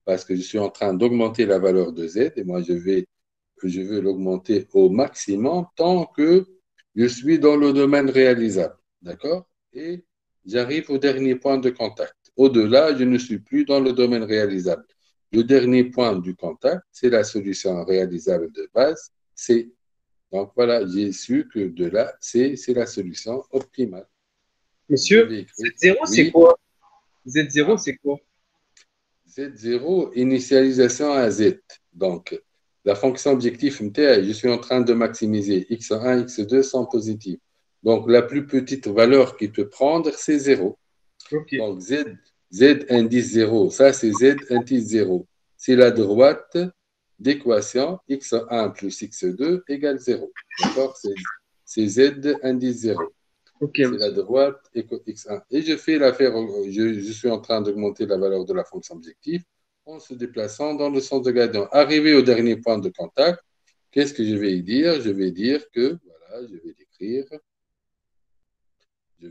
parce que je suis en train d'augmenter la valeur de Z et moi, je veux l'augmenter au maximum tant que je suis dans le domaine réalisable. D'accord? Et j'arrive au dernier point de contact. Au-delà, je ne suis plus dans le domaine réalisable. Le dernier point du contact, c'est la solution réalisable de base, C. Donc voilà, j'ai su que de là, c'est la solution optimale. Je Monsieur, vais écrire. Z0, c'est Oui. quoi? Z0, c'est quoi? Z0, initialisation à Z. Donc, la fonction objectif MTI, je suis en train de maximiser x1, x2 sont positifs. Donc, la plus petite valeur qu'il peut prendre, c'est 0. Ok. Donc, Z indice 0, ça c'est Z indice 0. C'est la droite d'équation x1 plus x2 égale 0. D'accord? C'est Z indice 0. Ok, C'est la monsieur. droite x1. Et je fais l'affaire, je suis en train d'augmenter la valeur de la fonction objectif en se déplaçant dans le sens de gradient. Arrivé au dernier point de contact, qu'est-ce que je vais y dire? Je vais dire que, voilà, je vais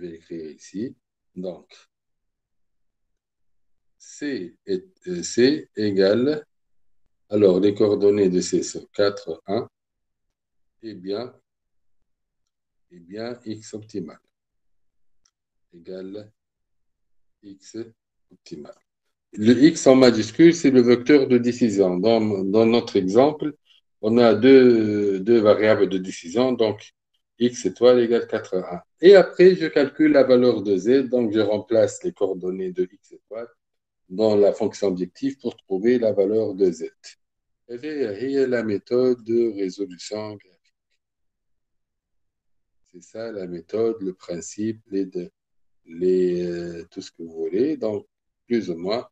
l'écrire ici. Donc, C égale, alors les coordonnées de C sont 4, 1, et bien, X optimal égale X optimal. Le X en majuscule, c'est le vecteur de décision. Dans notre exemple, on a deux variables de décision, donc X étoile égale 4, 1. Et après, je calcule la valeur de Z, donc je remplace les coordonnées de X étoile dans la fonction objective pour trouver la valeur de Z. Et la méthode de résolution graphique. C'est ça la méthode, le principe, tout ce que vous voulez. Donc, plus ou moins,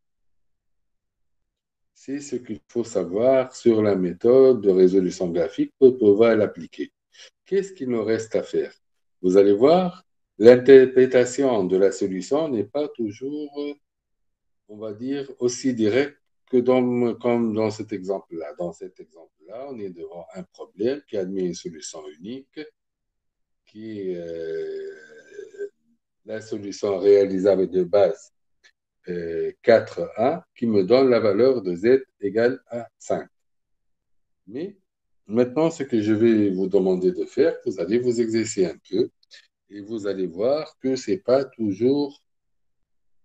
c'est ce qu'il faut savoir sur la méthode de résolution graphique pour pouvoir l'appliquer. Qu'est-ce qu'il nous reste à faire? Vous allez voir, l'interprétation de la solution n'est pas toujours, on va dire, aussi directe que comme dans cet exemple-là. Dans cet exemple-là, on est devant un problème qui admet une solution unique, qui est la solution réalisable de base 4A, qui me donne la valeur de Z égale à 5. Mais maintenant, ce que je vais vous demander de faire, vous allez vous exercer un peu et vous allez voir que ce n'est pas toujours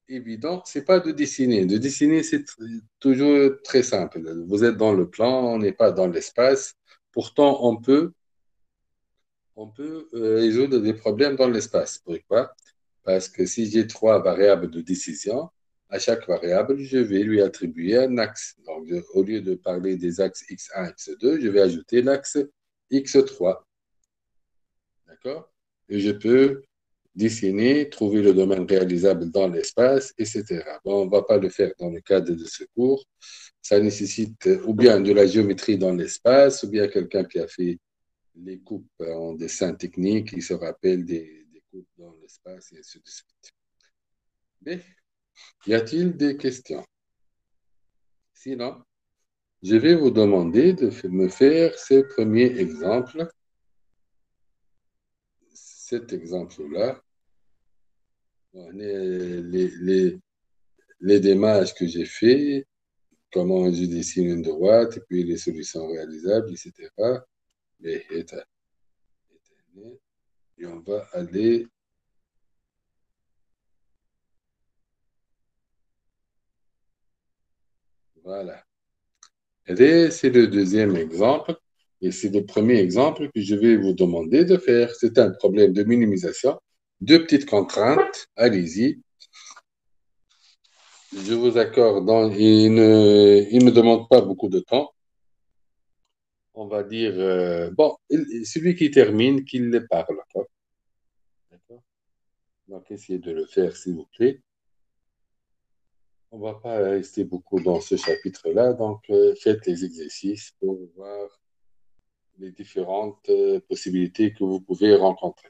évident. Ce n'est pas de dessiner. De dessiner, c'est toujours très simple. Vous êtes dans le plan, on n'est pas dans l'espace. Pourtant, on peut résoudre des problèmes dans l'espace. Pourquoi? Parce que si j'ai 3 variables de décision, à chaque variable, je vais lui attribuer un axe. Donc, au lieu de parler des axes x1, x2, je vais ajouter l'axe x3. D'accord? Et je peux dessiner, trouver le domaine réalisable dans l'espace, etc. Bon, on ne va pas le faire dans le cadre de ce cours. Ça nécessite ou bien de la géométrie dans l'espace, ou bien quelqu'un qui a fait les coupes en dessin technique, qui se rappelle des coupes dans l'espace, et ainsi de suite. Mais Y a-t-il des questions? Sinon, je vais vous demander de me faire ce premier exemple, cet exemple-là. Les démarches que j'ai fait, comment je dessine une droite, et puis les solutions réalisables, etc. Les états. Et on va aller. Voilà. Et c'est le deuxième exemple. Et c'est le premier exemple que je vais vous demander de faire. C'est un problème de minimisation. Deux petites contraintes. Allez-y. Je vous accorde. Il ne demande pas beaucoup de temps. On va dire, bon, celui qui termine, qu'il le parle. D'accord. Donc, essayez de le faire, s'il vous plaît. On ne va pas rester beaucoup dans ce chapitre-là. Donc, faites les exercices pour voir les différentes possibilités que vous pouvez rencontrer.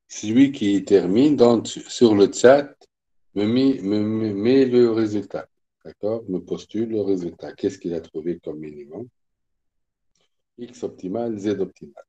Celui qui termine, donc, sur le chat, met le résultat. D'accord? Me postule le résultat. Qu'est-ce qu'il a trouvé comme minimum? X optimal, Z optimal.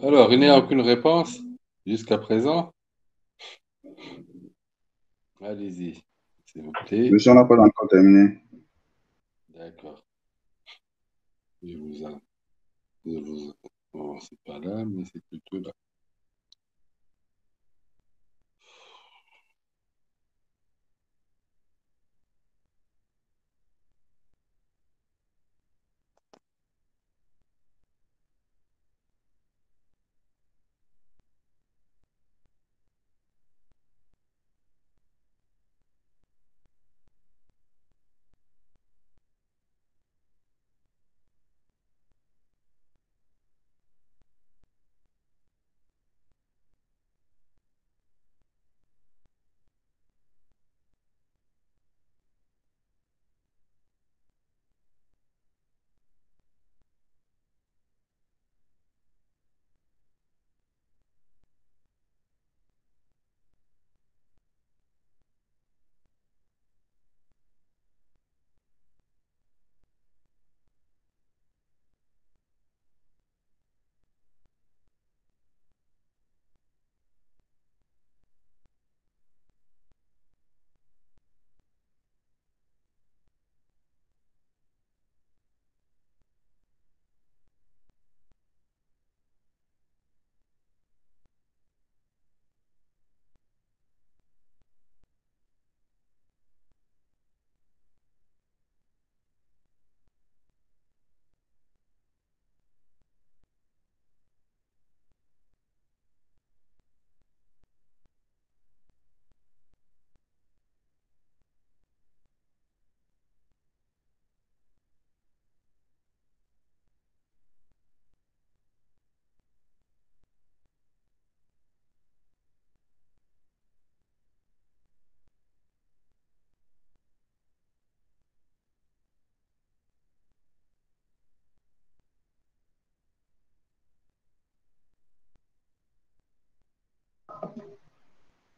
Alors, il n'y a aucune réponse jusqu'à présent. Allez-y, s'il vous plaît. Monsieur, on n'a pas encore terminé. D'accord. Je vous, bon, c'est pas là, mais c'est plutôt là.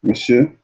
Monsieur,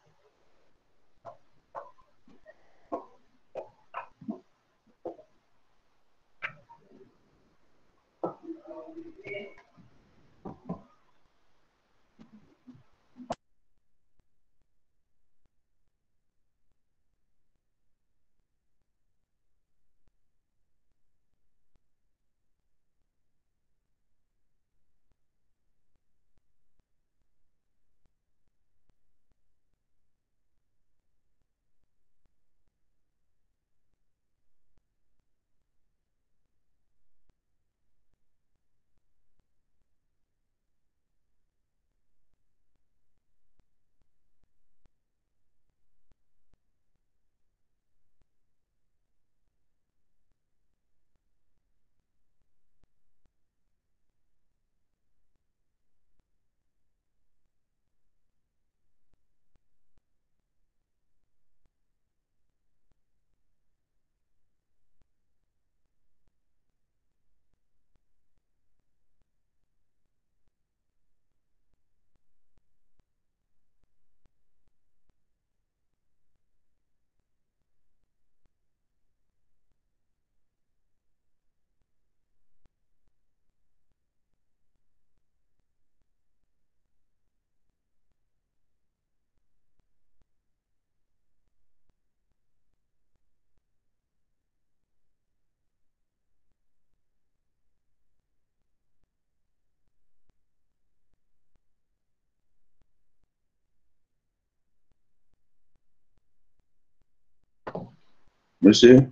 monsieur,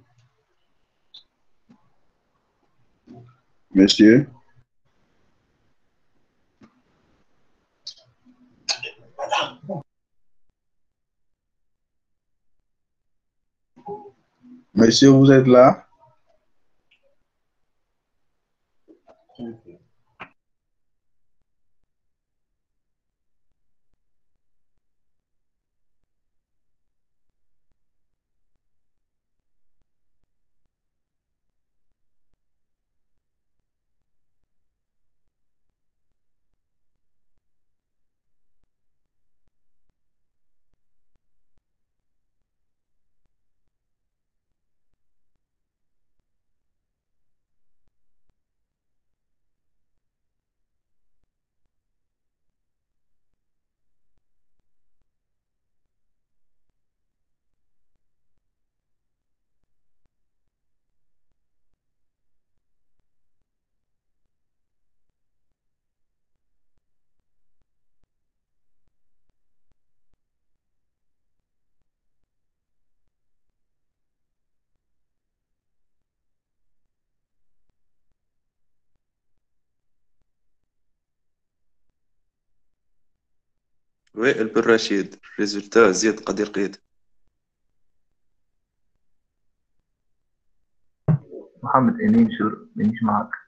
monsieur, monsieur, vous êtes là? وائل بن رشيد. ريزولتا زياد قدير قيد. محمد إني مش معك.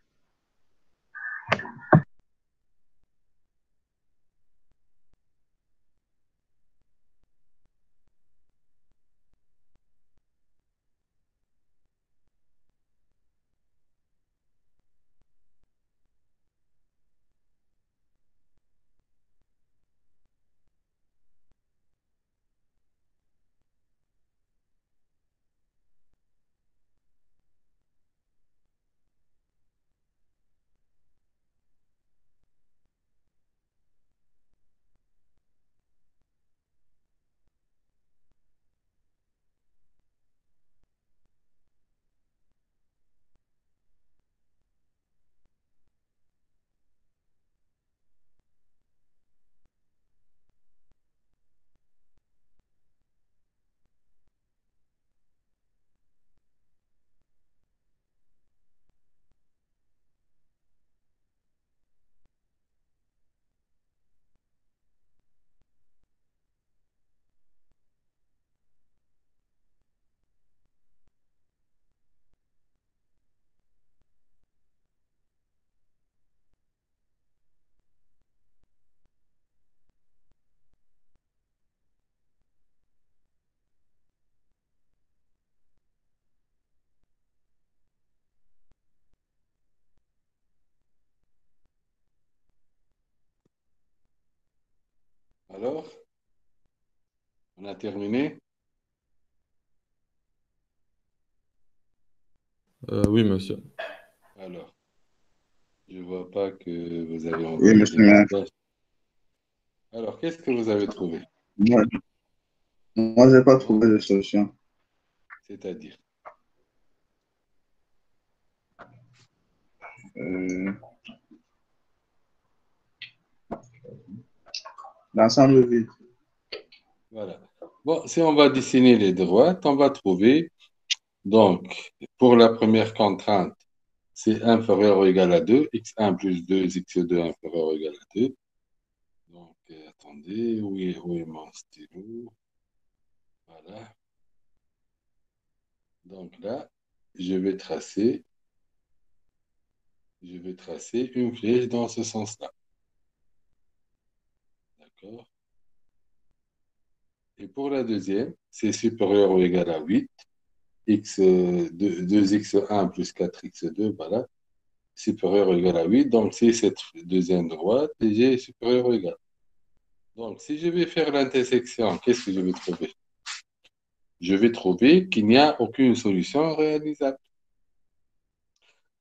Alors, on a terminé? Oui, monsieur. Alors, je ne vois pas que vous avez Oui, envoyé des monsieur le maire. messages. Alors, qu'est-ce que vous avez trouvé? Moi, je n'ai pas trouvé de solution. C'est-à-dire, Euh, L'ensemble vide. voilà. Bon, si on va dessiner les droites, on va trouver, donc, pour la première contrainte, c'est inférieur ou égal à 2, x1 plus 2, x2 inférieur ou égal à 2. Donc, attendez, où est mon stylo? Voilà. Donc là, je vais tracer une flèche dans ce sens-là. D'accord? Et pour la deuxième, c'est supérieur ou égal à 8, x, 2x1 plus 4x2, voilà, supérieur ou égal à 8. Donc, c'est cette deuxième droite et j'ai supérieur ou égal. Donc, si je vais faire l'intersection, qu'est-ce que je vais trouver? Je vais trouver qu'il n'y a aucune solution réalisable.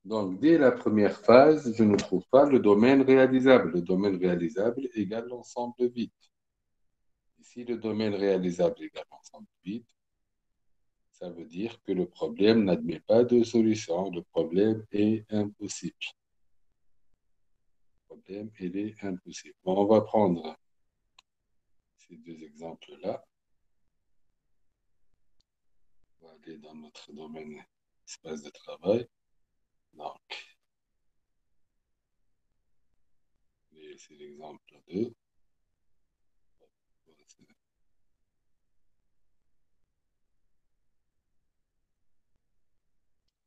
Donc, dès la première phase, je ne trouve pas le domaine réalisable. Le domaine réalisable égale l'ensemble vide. Si le domaine réalisable égale l'ensemble vide, ça veut dire que le problème n'admet pas de solution. Le problème est impossible. Le problème, il est impossible. Bon, on va prendre ces deux exemples-là. On va aller dans notre domaine espace de travail. Donc, c'est l'exemple 2.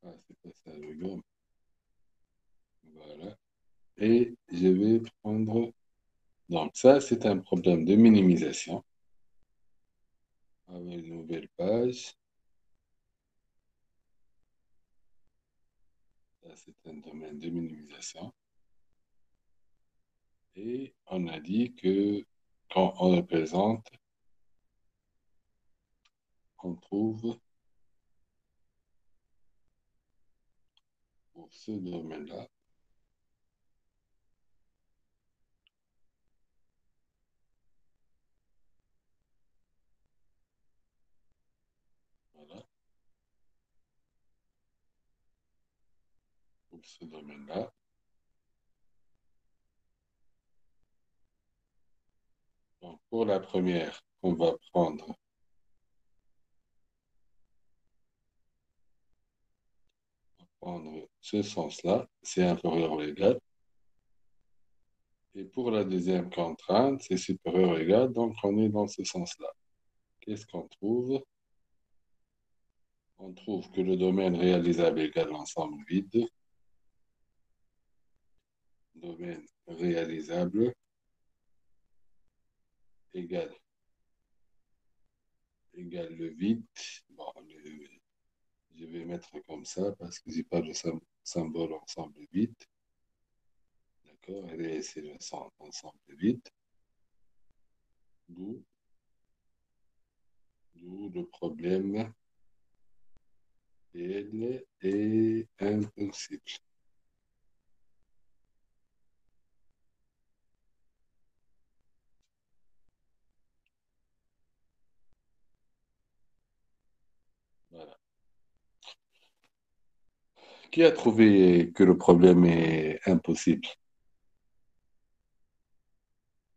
Ah, c'est pas ça le gomme. Voilà. Et je vais prendre. Donc, ça, c'est un problème de minimisation. On va une nouvelle page. Ça, c'est un domaine de minimisation. Et on a dit que quand on représente, on trouve pour ce domaine-là, voilà, pour ce domaine-là, donc pour la première, on va prendre ce sens-là, c'est inférieur ou égal, Et pour la deuxième contrainte, c'est supérieur ou égal, donc on est dans ce sens-là. Qu'est-ce qu'on trouve? On trouve que le domaine réalisable égale l'ensemble vide. Domaine réalisable égale le vide. Bon, je vais mettre comme ça parce que j'ai pas le symbole ensemble vide. D'accord? Et c'est le ensemble vide. D'où le problème L est impossible. Voilà. Qui a trouvé que le problème est impossible?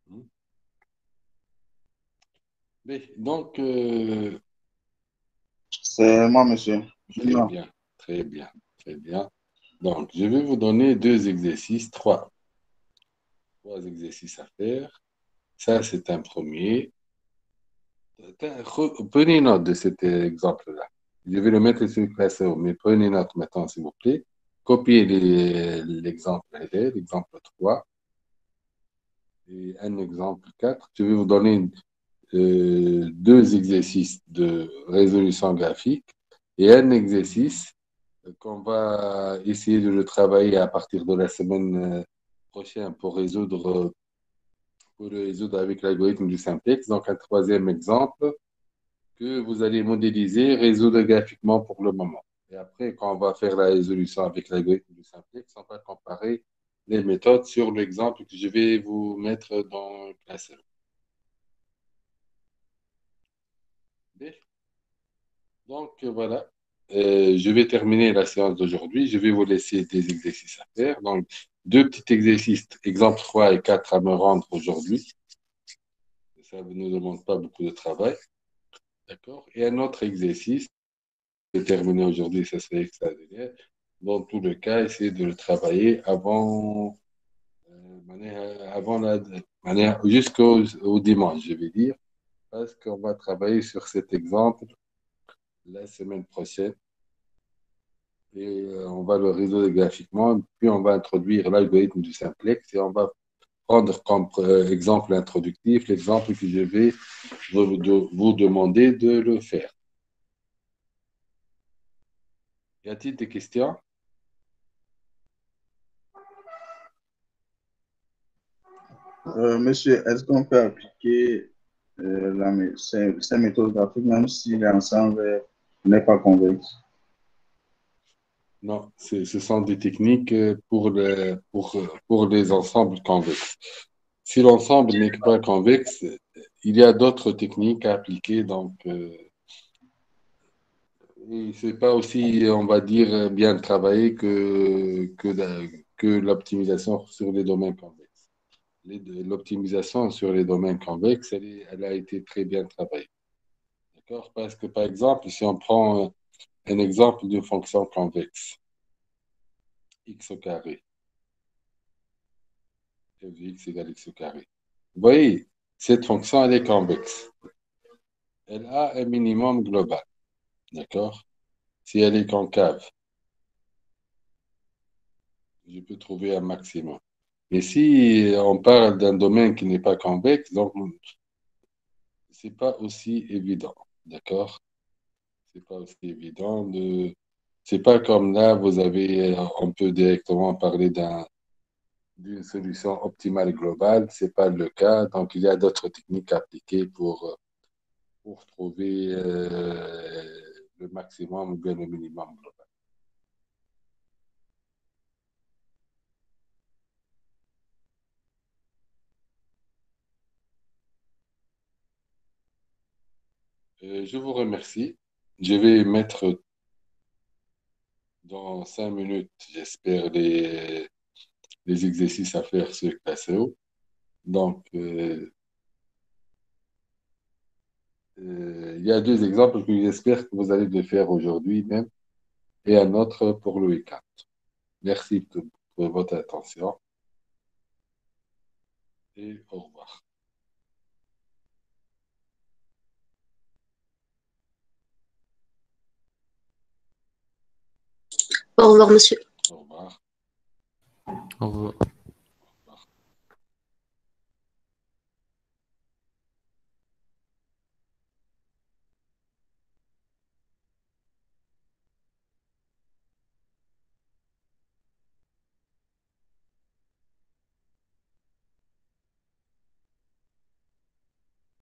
Hmm. Mais, donc, C'est moi, monsieur. très Non. bien, très bien, très bien. Donc, je vais vous donner trois exercices à faire. Ça, c'est un premier. Prenez note de cet exemple-là. Je vais le mettre sur le classeur, mais prenez note maintenant, s'il vous plaît. Copiez l'exemple 3 et un exemple 4. Je vais vous donner deux exercices de résolution graphique et un exercice qu'on va essayer de le travailler à partir de la semaine prochaine pour le résoudre avec l'algorithme du simplex. Donc, un troisième exemple que vous allez modéliser, résoudre graphiquement pour le moment. Et après, quand on va faire la résolution avec l'algorithme du simplex, on va comparer les méthodes sur l'exemple que je vais vous mettre dans le classeur. Donc, voilà. Je vais terminer la séance d'aujourd'hui. Je vais vous laisser des exercices à faire. Donc, deux petits exercices, exemple 3 et 4 à me rendre aujourd'hui. Ça ne nous demande pas beaucoup de travail. D'accord? Et un autre exercice, je vais terminer aujourd'hui, ça serait extraordinaire. Dans tous les cas, essayez de le travailler jusqu'au dimanche, je vais dire, parce qu'on va travailler sur cet exemple la semaine prochaine. Et on va le résoudre graphiquement, puis on va introduire l'algorithme du simplex et on va prendre comme exemple introductif l'exemple que je vais vous demander de le faire. Y a-t-il des questions? Monsieur, est-ce qu'on peut appliquer ces méthodes graphiques même si l'ensemble n'est pas convexe? Non, ce sont des techniques pour les ensembles convexes. Si l'ensemble n'est pas convexe, il y a d'autres techniques à appliquer, donc c'est pas aussi, on va dire, bien travaillé que l'optimisation sur les domaines convexes. L'optimisation sur les domaines convexes, elle a été très bien travaillée. D'accord? Parce que, par exemple, si on prend un exemple d'une fonction convexe, x au carré, f de x égale x au carré. Vous voyez, cette fonction, elle est convexe. Elle a un minimum global. D'accord? Si elle est concave, je peux trouver un maximum. Mais si on parle d'un domaine qui n'est pas convexe, donc c'est pas aussi évident. D'accord? C'est pas aussi évident de. C'est pas comme là, on peut directement parler d'une solution optimale globale. C'est pas le cas. Donc, il y a d'autres techniques appliquées pour trouver le maximum ou bien le minimum global. Je vous remercie. Je vais mettre dans 5 minutes, j'espère, les exercices à faire sur Classeo. Donc, il y a deux exemples que j'espère que vous allez le faire aujourd'hui même et un autre pour le week-end. Merci pour votre attention. et au revoir. Au revoir, monsieur. Au revoir. Au revoir.